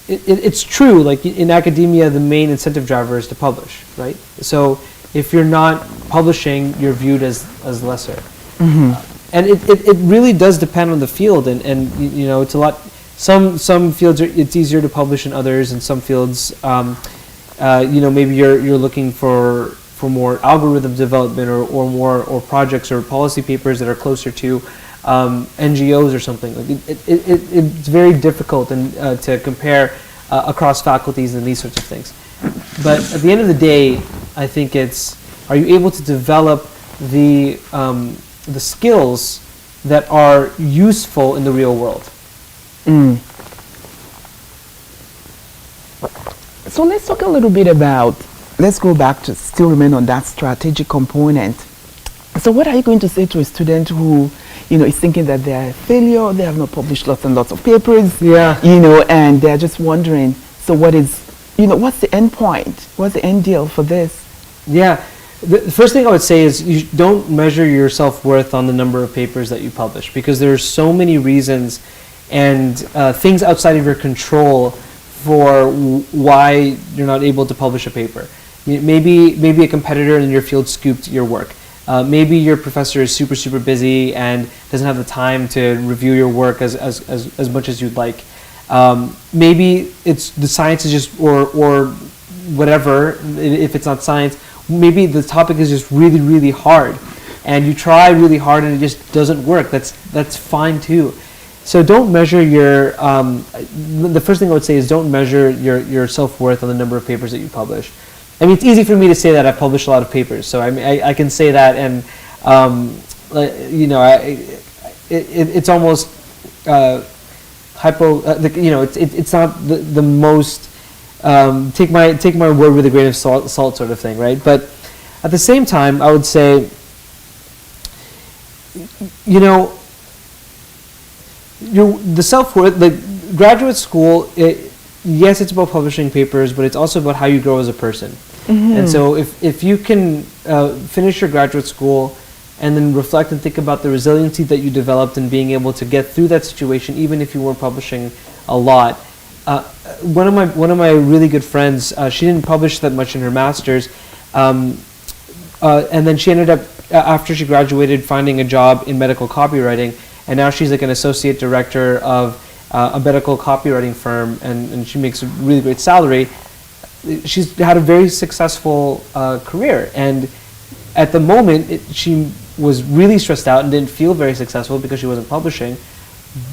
Speaker 2: It's true, like in academia, the main incentive driver is to publish, right? So if you're not publishing, you're viewed as lesser. Mm-hmm. And it really does depend on the field, and you know, it's a lot Some fields it's easier to publish in others, and some fields, maybe you're looking for more algorithm development or more projects or policy papers that are closer to NGOs or something. Like it's very difficult to compare across faculties and these sorts of things. But at the end of the day, I think are you able to develop the skills that are useful in the real world?
Speaker 1: So let's talk a little bit about, let's go back to still remain on that strategic component. So what are you going to say to a student who, is thinking that they're a failure, they have not published lots and lots of papers, and they're just wondering, so what's the end point? What's the end deal for this?
Speaker 2: Yeah. The first thing I would say is you don't measure your self-worth on the number of papers that you publish, because there are so many reasons and things outside of your control for why you're not able to publish a paper. Maybe a competitor in your field scooped your work. Maybe your professor is super, super busy and doesn't have the time to review your work as much as you'd like. Maybe it's the science is just, or whatever, if it's not science, maybe the topic is just really, really hard, and you try really hard and it just doesn't work. That's fine too. So don't measure your, the first thing I would say is don't measure your self-worth on the number of papers that you publish. I mean, it's easy for me to say that I've published a lot of papers, so I can say that, and it's almost it's not the most take my word with a grain of salt sort of thing, right? But at the same time, I would say, the self-worth, like graduate school, yes, it's about publishing papers, but it's also about how you grow as a person. Mm-hmm. And so if you can finish your graduate school and then reflect and think about the resiliency that you developed and being able to get through that situation, even if you weren't publishing a lot. One of my really good friends, she didn't publish that much in her master's, and then she ended up, after she graduated, finding a job in medical copywriting, and now she's like an associate director of a medical copywriting firm, and she makes a really great salary. She's had a very successful career, and at the moment she was really stressed out and didn't feel very successful because she wasn't publishing.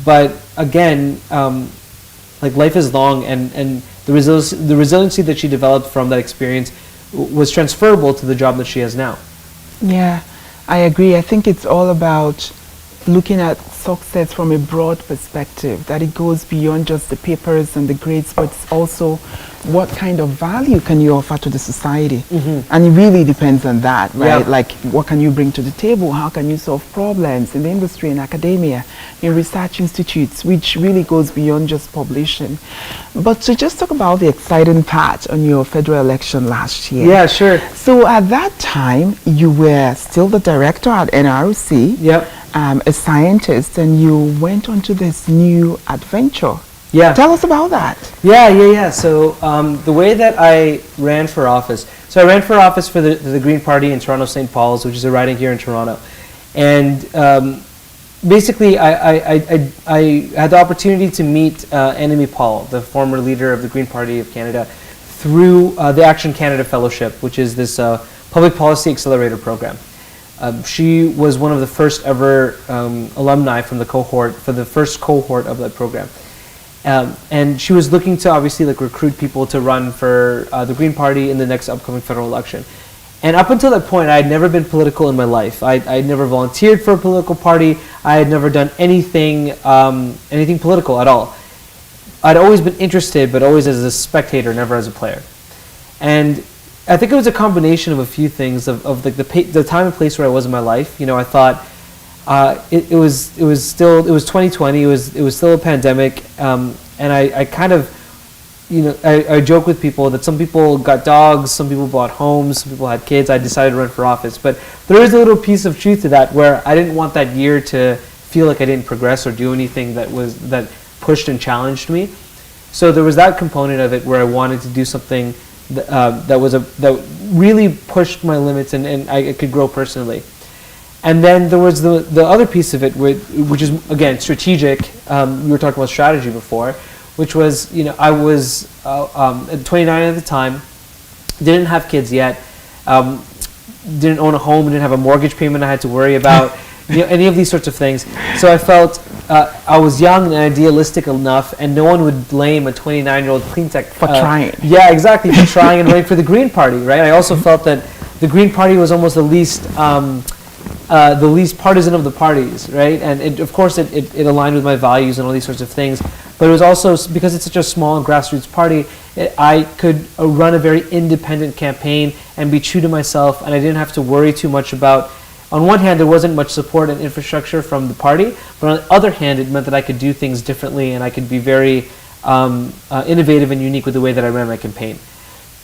Speaker 2: But again, like life is long, and the resiliency that she developed from that experience was transferable to the job that she has now.
Speaker 1: Yeah, I agree. I think it's all about looking at success from a broad perspective, that it goes beyond just the papers and the grades, but it's also what kind of value can you offer to the society. Mm-hmm. And it really depends on that, right?
Speaker 2: Yeah.
Speaker 1: Like, what can you bring to the table? How can you solve problems in the industry, in academia, in research institutes, which really goes beyond just publishing. But to just talk about the exciting part on your federal election last year.
Speaker 2: Yeah, sure.
Speaker 1: So at that time, you were still the director at NRC.
Speaker 2: Yep.
Speaker 1: A scientist, and you went on to this new adventure.
Speaker 2: Yeah.
Speaker 1: Tell us about that.
Speaker 2: Yeah. So the way that I ran for office, I ran for office for the Green Party in Toronto St. Paul's, which is a riding here in Toronto. And basically I had the opportunity to meet Annemie Paul, the former leader of the Green Party of Canada, through the Action Canada Fellowship, which is this public policy accelerator program. She was one of the first ever alumni from the first cohort of that program. And she was looking to obviously recruit people to run for the Green Party in the next upcoming federal election. And up until that point, I had never been political in my life. I had never volunteered for a political party. I had never done anything political at all. I'd always been interested, but always as a spectator, never as a player. And I think it was a combination of a few things of the time and place where I was in my life. I thought it was 2020. It was still a pandemic, and I kind of, I joke with people that some people got dogs, some people bought homes, some people had kids. I decided to run for office, but there is a little piece of truth to that where I didn't want that year to feel like I didn't progress or do anything that pushed and challenged me. So there was that component of it where I wanted to do something that really pushed my limits and I could grow personally. And then there was the other piece of it, which is, again, strategic. We were talking about strategy before, which was, I was 29 at the time, didn't have kids yet, didn't own a home, didn't have a mortgage payment I had to worry about, any of these sorts of things. So I felt I was young and idealistic enough, and no one would blame a 29-year-old clean tech
Speaker 1: for trying.
Speaker 2: Yeah, exactly, for trying and running for the Green Party, right? I also felt that the Green Party was almost the least partisan of the parties, right? And of course it aligned with my values and all these sorts of things. But it was also, because it's such a small grassroots party, I could run a very independent campaign and be true to myself, and I didn't have to worry too much about, on one hand, there wasn't much support and infrastructure from the party, but on the other hand, it meant that I could do things differently and I could be very innovative and unique with the way that I ran my campaign.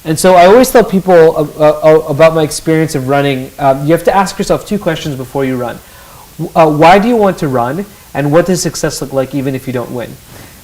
Speaker 2: And so I always tell people about my experience of running, you have to ask yourself two questions before you run. Why do you want to run, and what does success look like even if you don't win?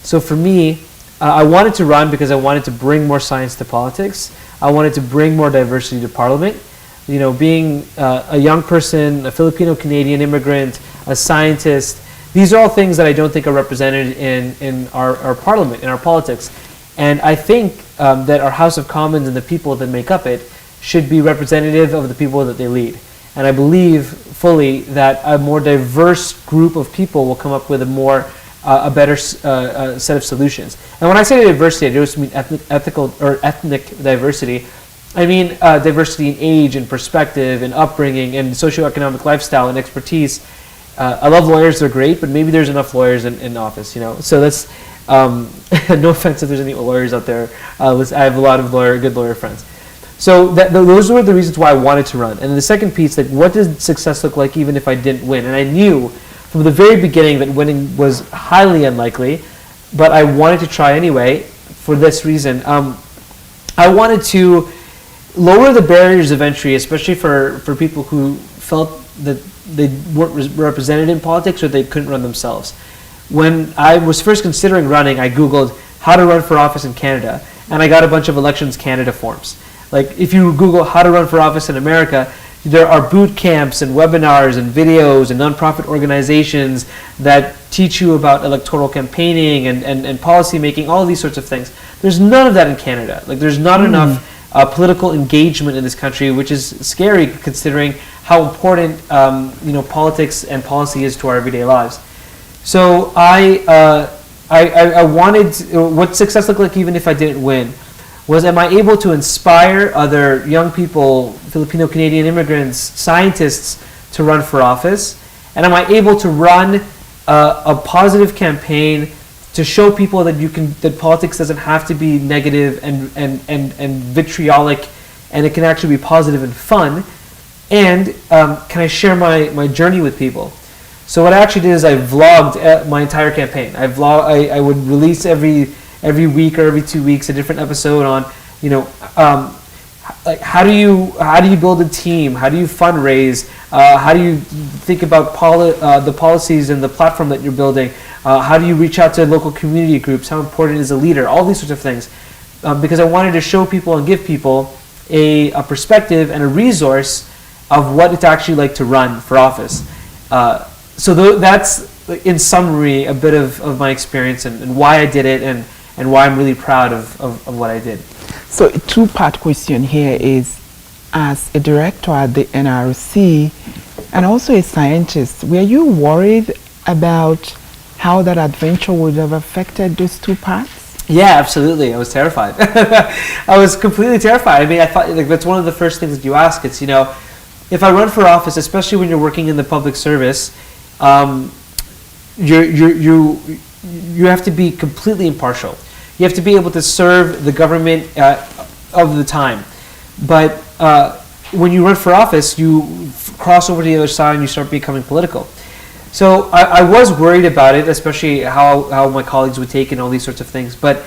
Speaker 2: So for me, I wanted to run because I wanted to bring more science to politics. I wanted to bring more diversity to Parliament. Being a young person, a Filipino-Canadian immigrant, a scientist, these are all things that I don't think are represented in our Parliament, in our politics. And I think that our House of Commons and the people that make up it should be representative of the people that they lead. And I believe fully that a more diverse group of people will come up with a better set of solutions. And when I say diversity, I don't mean ethnic diversity. I mean diversity in age and perspective and upbringing and socioeconomic lifestyle and expertise. I love lawyers; they're great, but maybe there's enough lawyers in office, So that's no offense if there's any lawyers out there. I have a lot of good lawyer friends. So those were the reasons why I wanted to run. And the second piece, what does success look like even if I didn't win? And I knew from the very beginning that winning was highly unlikely, but I wanted to try anyway for this reason. I wanted to lower the barriers of entry, especially for people who felt that they weren't represented in politics or they couldn't run themselves. When I was first considering running, I Googled how to run for office in Canada, and I got a bunch of Elections Canada forms. Like, if you Google how to run for office in America, there are boot camps and webinars and videos and nonprofit organizations that teach you about electoral campaigning and policy making, all of these sorts of things. There's none of that in Canada. There's not enough political engagement in this country, which is scary considering how important politics and policy is to our everyday lives. So I wanted what success looked like even if I didn't win was, am I able to inspire other young people, Filipino Canadian immigrants, scientists to run for office, and am I able to run a positive campaign to show people that politics doesn't have to be negative and vitriolic, and it can actually be positive and fun, and can I share my journey with people? So what I actually did is I vlogged my entire campaign. I would release every week or every 2 weeks a different episode on, how do you build a team? How do you fundraise? How do you think about the policies and the platform that you're building? How do you reach out to local community groups? How important is a leader? All these sorts of things, because I wanted to show people and give people a perspective and a resource of what it's actually like to run for office. So that's, in summary, a bit of my experience and why I did it and why I'm really proud of what I did.
Speaker 1: So a two-part question here is, as a director at the NRC and also a scientist, were you worried about how that adventure would have affected those two parts?
Speaker 2: Yeah, absolutely. I was terrified. I was completely terrified. I mean, I thought that's one of the first things that you ask. It's, if I run for office, especially when you're working in the public service, you have to be completely impartial. You have to be able to serve the government of the time. But when you run for office, you cross over to the other side and you start becoming political. So I was worried about it, especially how my colleagues would take it and all these sorts of things. But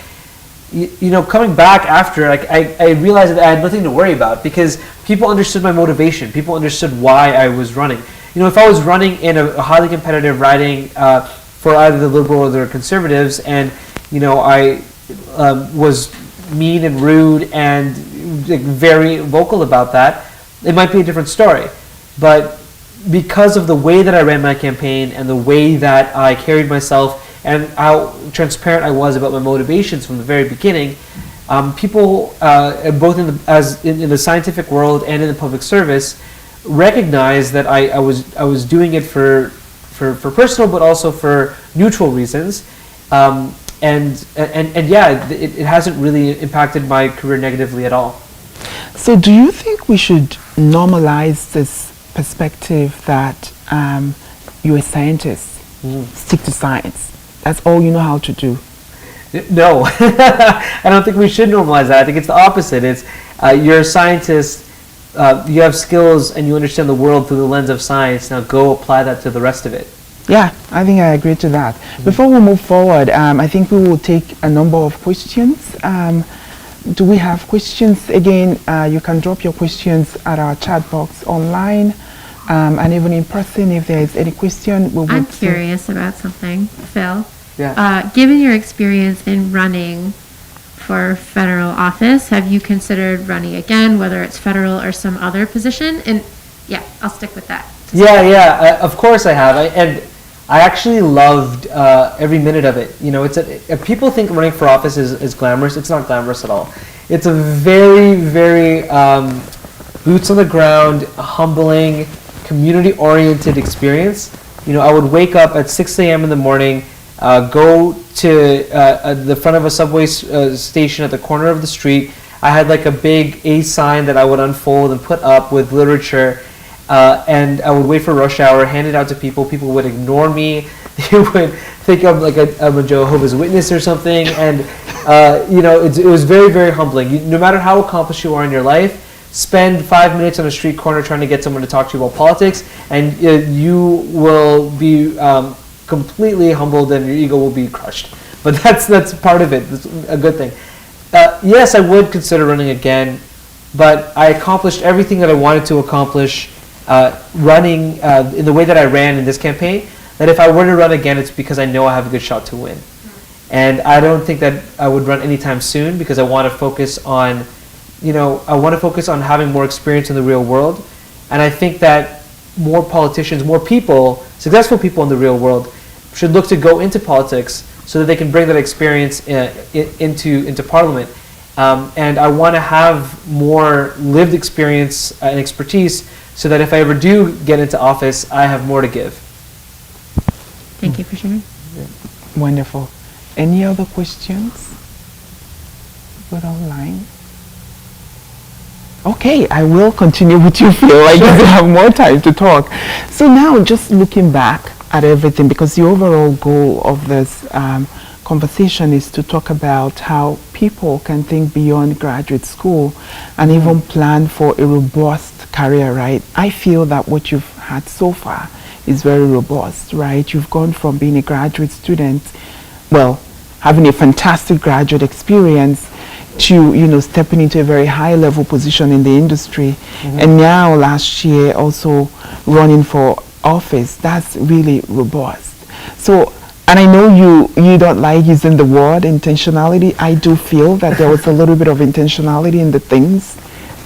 Speaker 2: coming back after, I realized that I had nothing to worry about because people understood my motivation. People understood why I was running. If I was running in a highly competitive riding for either the Liberal or the Conservatives, and I was mean and rude and very vocal about that, it might be a different story. But because of the way that I ran my campaign and the way that I carried myself and how transparent I was about my motivations from the very beginning, people, both in the scientific world and in the public service, recognized that I was doing it for personal, but also for neutral reasons, and yeah, it hasn't really impacted my career negatively at all.
Speaker 1: So, do you think we should normalize this perspective that you're a scientist, stick to science? That's all you know how to do.
Speaker 2: No, I don't think we should normalize that. I think it's the opposite. It's you're a scientist, you have skills, and you understand the world through the lens of science. Now go apply that to the rest of it.
Speaker 1: Yeah, I think I agree to that. Before we move forward, I think we will take a number of questions. Do we have questions? Again, you can drop your questions at our chat box online, and even in person if there is any question.
Speaker 3: I'm curious about something, Phil.
Speaker 2: Yeah.
Speaker 3: Given your experience in running for federal office, have you considered running again, whether it's federal or some other position? And yeah, I'll stick with that.
Speaker 2: Yeah, of course I have. And I actually loved every minute of it. You know, people think running for office is glamorous. It's not glamorous at all. It's a very, very boots on the ground, humbling, community-oriented experience. You know, I would wake up at 6 a.m. in the morning, go to the front of a subway station at the corner of the street. I had like a big A sign that I would unfold and put up with literature, and I would wait for rush hour, hand it out to people. People would ignore me. They would think I'm like I'm a Jehovah's Witness or something, and you know, it was very, very humbling. No matter how accomplished you are in your life, spend 5 minutes on a street corner trying to get someone to talk to you about politics, and you will be completely humbled, and your ego will be crushed. But that's part of it. It's a good thing. Yes, I would consider running again, but I accomplished everything that I wanted to accomplish running in the way that I ran in this campaign. That if I were to run again, it's because I know I have a good shot to win. And I don't think that I would run anytime soon, because I want to focus on, having more experience in the real world. And I think that more politicians, more people, successful people in the real world, should look to go into politics so that they can bring that experience into Parliament. And I want to have more lived experience and expertise, so that if I ever do get into office, I have more to give.
Speaker 3: Thank you for sharing.
Speaker 1: Yeah. Wonderful. Any other questions? Put online. Okay, I will continue with you, Phil. I guess we have more time to talk. So now, just looking back at everything, because the overall goal of this conversation is to talk about how people can think beyond graduate school and even plan for a robust career, right? I feel that what you've had so far is very robust, right? You've gone from being a graduate student, well, having a fantastic graduate experience, to stepping into a very high level position in the industry, and now last year also running for office. That's really robust. So, and I know you don't like using the word intentionality. I do feel that there was a little bit of intentionality in the things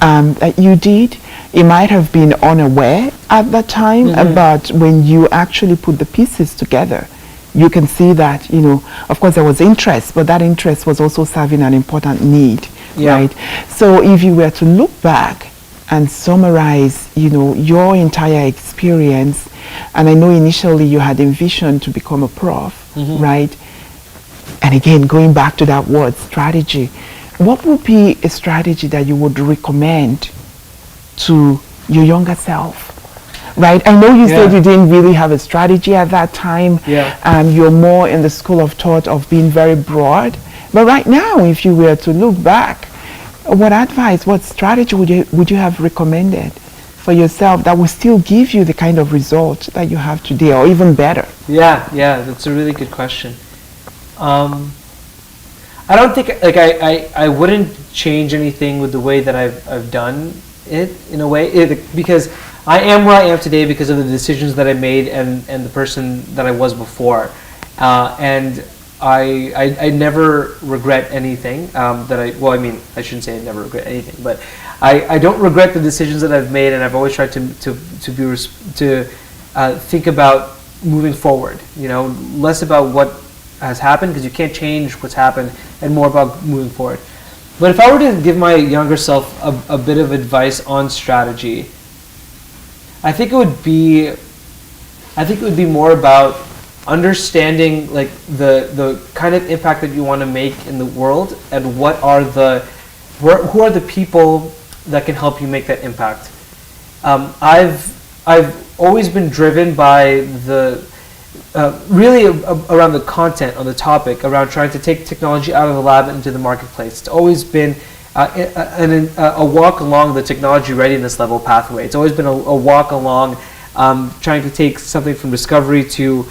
Speaker 1: that you did. It might have been unaware at that time, but when you actually put the pieces together, you can see that, of course there was interest, but that interest was also serving an important need, right? So if you were to look back and summarize, your entire experience, and I know initially you had envisioned to become a prof, right? And again, going back to that word, strategy, what would be a strategy that you would recommend to your younger self? Right, I know you said you didn't really have a strategy at that time. You're more in the school of thought of being very broad. But right now, if you were to look back, what advice, what strategy would you have recommended for yourself that would still give you the kind of result that you have today, or even better?
Speaker 2: Yeah, that's a really good question. I don't think I wouldn't change anything with the way that I've done it, in a way, because I am where I am today because of the decisions that I made and the person that I was before. And I never regret anything I shouldn't say I never regret anything, but I don't regret the decisions that I've made, and I've always tried to think about moving forward. Less about what has happened, because you can't change what's happened, and more about moving forward. But if I were to give my younger self a bit of advice on strategy, I think it would be more about understanding like the kind of impact that you want to make in the world, and who are the people that can help you make that impact. I've always been driven by really around the content on the topic, around trying to take technology out of the lab into the marketplace. It's always been a walk along the technology readiness level pathway. It's always been a walk along trying to take something from discovery to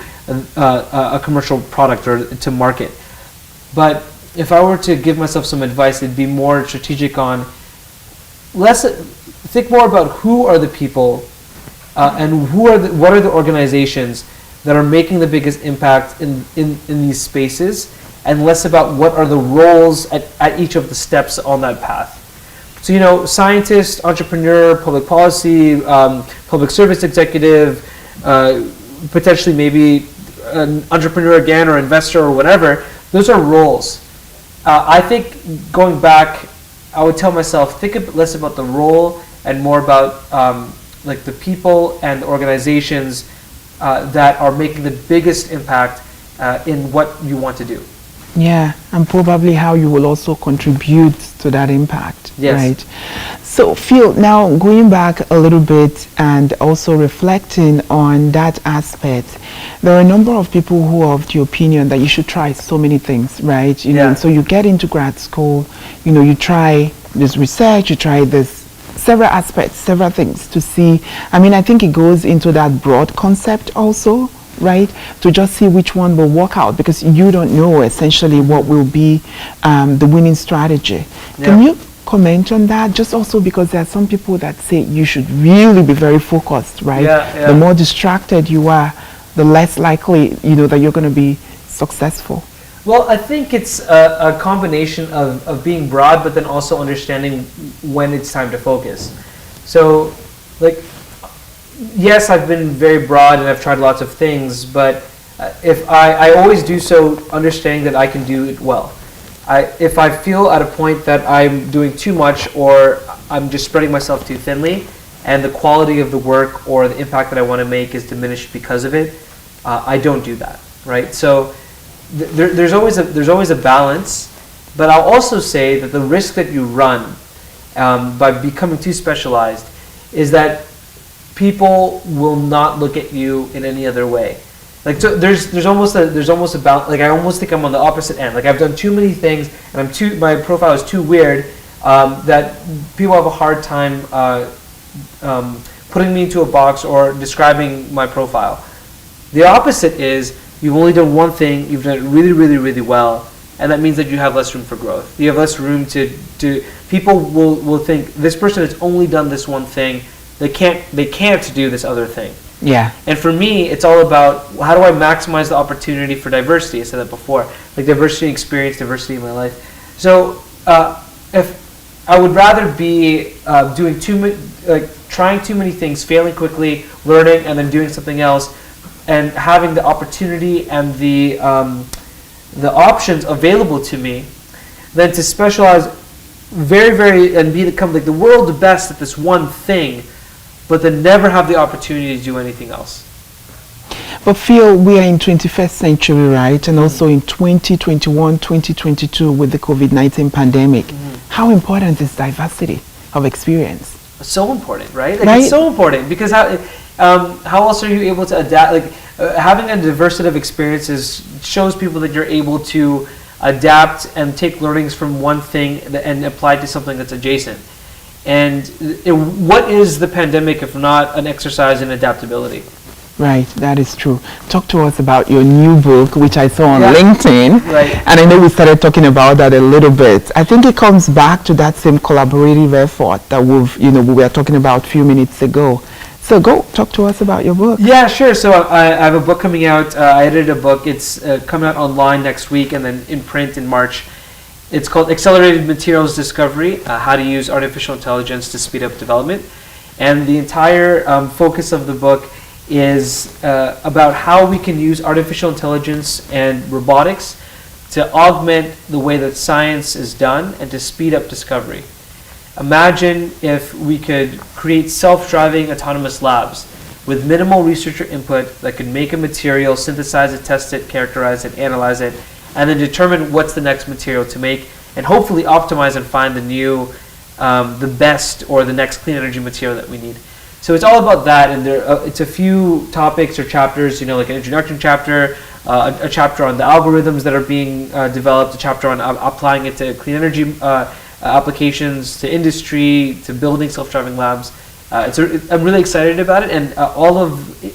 Speaker 2: a commercial product or to market. But if I were to give myself some advice, it'd be more strategic on think more about who are the people and what are the organizations that are making the biggest impact in these spaces, and less about what are the roles at each of the steps on that path. So, scientist, entrepreneur, public policy, public service executive, potentially maybe an entrepreneur again, or investor, or whatever, those are roles. I think going back, I would tell myself, think less about the role and more about like the people and the organizations that are making the biggest impact in what you want to do.
Speaker 1: Yeah, and probably how you will also contribute to that impact,
Speaker 2: yes.
Speaker 1: Right? So Phil, now going back a little bit and also reflecting on that aspect, there are a number of people who are of the opinion that you should try so many things, right? So you get into grad school, you try this research, you try this several aspects, several things to see. I think it goes into that broad concept also, right? To just see which one will work out, because you don't know essentially what will be the winning strategy. Yeah. Can you comment on that? Just also because there are some people that say you should really be very focused, right?
Speaker 2: Yeah.
Speaker 1: The more distracted you are, the less likely, that you're going to be successful.
Speaker 2: Well, I think it's a combination of being broad, but then also understanding when it's time to focus. So, yes, I've been very broad and I've tried lots of things, but if I always do so understanding that I can do it well. If I feel at a point that I'm doing too much, or I'm just spreading myself too thinly, and the quality of the work or the impact that I want to make is diminished because of it, I don't do that, right? So there's always a balance, but I'll also say that the risk that you run by becoming too specialized is that people will not look at you in any other way. So there's almost a balance. I almost think I'm on the opposite end. I've done too many things, and my profile is too weird that people have a hard time putting me into a box or describing my profile. The opposite is, you've only done one thing, you've done it really, really, really well, and that means that you have less room for growth. You have less room to people will think, this person has only done this one thing, they can't do this other thing.
Speaker 1: Yeah.
Speaker 2: And for me, it's all about, how do I maximize the opportunity for diversity? I said that before, diversity in experience, diversity in my life. So if I would rather be doing trying too many things, failing quickly, learning, and then doing something else, and having the opportunity and the options available to me, than to specialize very, very, and become the world's best at this one thing, but then never have the opportunity to do anything else.
Speaker 1: But Phil, we are in 21st century, right? And also in 2021, 2022 with the COVID-19 pandemic. How important is diversity of experience?
Speaker 2: So important, right? It's so important, because how else are you able to adapt? Having a diversity of experiences shows people that you're able to adapt and take learnings from one thing and apply it to something that's adjacent. And what is the pandemic if not an exercise in adaptability?
Speaker 1: Right, that is true. Talk to us about your new book, which I saw on LinkedIn.
Speaker 2: Right.
Speaker 1: And I know we started talking about that a little bit. I think it comes back to that same collaborative effort that we were talking about a few minutes ago. So go talk to us about your book.
Speaker 2: Yeah, sure. So I have a book coming out. I edited a book. It's coming out online next week and then in print in March. It's called Accelerated Materials Discovery, How to Use Artificial Intelligence to Speed Up Development. And the entire focus of the book is about how we can use artificial intelligence and robotics to augment the way that science is done and to speed up discovery. Imagine if we could create self-driving autonomous labs with minimal researcher input that could make a material, synthesize it, test it, characterize it, analyze it, and then determine what's the next material to make, and hopefully optimize and find the new, the best or the next clean energy material that we need. So it's all about that, and it's a few topics or chapters, like an introduction chapter, a chapter on the algorithms that are being developed, a chapter on applying it to clean energy applications, to industry, to building self-driving labs. I'm really excited about it, and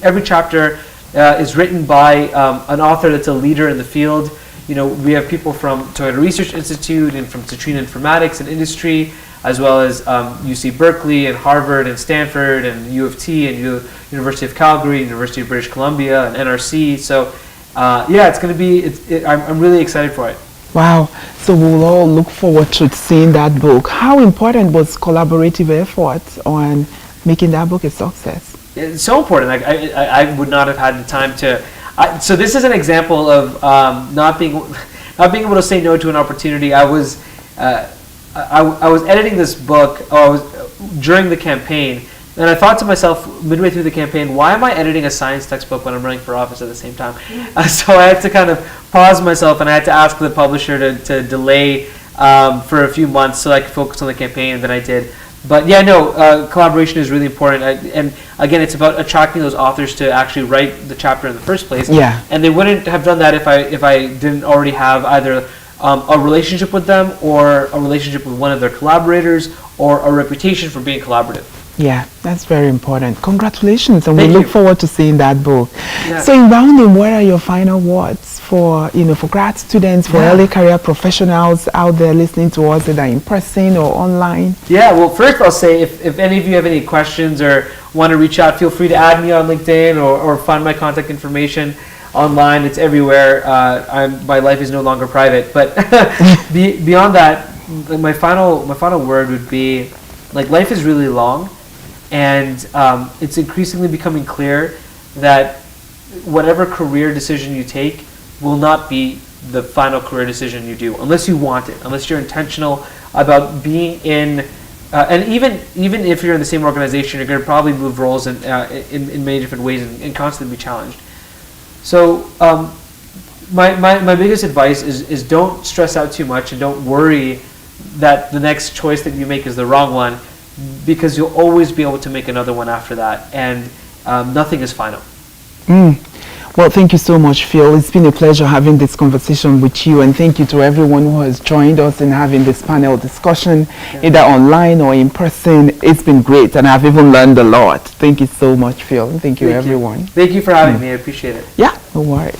Speaker 2: every chapter is written by an author that's a leader in the field. We have people from Toyota Research Institute and from Citrine Informatics and industry, as well as UC Berkeley and Harvard and Stanford and U of T and University of Calgary, University of British Columbia and NRC. So it's going to be, I'm really excited for it.
Speaker 1: Wow. So we'll all look forward to seeing that book. How important was collaborative effort on making that book a success?
Speaker 2: It's so important. I would not have had the time to. So this is an example of not being able to say no to an opportunity. I was editing this book during the campaign, and I thought to myself midway through the campaign, why am I editing a science textbook when I'm running for office at the same time? So I had to kind of pause myself, and I had to ask the publisher to delay for a few months so I could focus on the campaign, and then I did. But collaboration is really important. And again, it's about attracting those authors to actually write the chapter in the first place.
Speaker 1: Yeah.
Speaker 2: And they wouldn't have done that if I didn't already have either a relationship with them, or a relationship with one of their collaborators, or a reputation for being collaborative.
Speaker 1: Yeah, that's very important. Congratulations, and we
Speaker 2: Thank
Speaker 1: look
Speaker 2: you.
Speaker 1: forward to seeing that book.
Speaker 2: Yeah.
Speaker 1: So in rounding, what are your final words for grad students, for early career professionals out there listening to us, either in person or online?
Speaker 2: Yeah, well, first I'll say if any of you have any questions or want to reach out, feel free to add me on LinkedIn or find my contact information online. It's everywhere. My life is no longer private. But beyond that, my final word would be, life is really long, and it's increasingly becoming clear that whatever career decision you take will not be the final career decision you do unless you want it, unless you're intentional about being in. And even if you're in the same organization, you're going to probably move roles in many different ways and constantly be challenged. So my biggest advice is don't stress out too much, and don't worry that the next choice that you make is the wrong one, because you'll always be able to make another one after that, and nothing is final.
Speaker 1: Well, thank you so much, Phil. It's been a pleasure having this conversation with you, and thank you to everyone who has joined us in having this panel discussion, either online or in person. It's been great, and I've even learned a lot. Thank you so much, Phil. Thank you, everyone.
Speaker 2: Thank you for having me. I appreciate it.
Speaker 1: Yeah, no worries.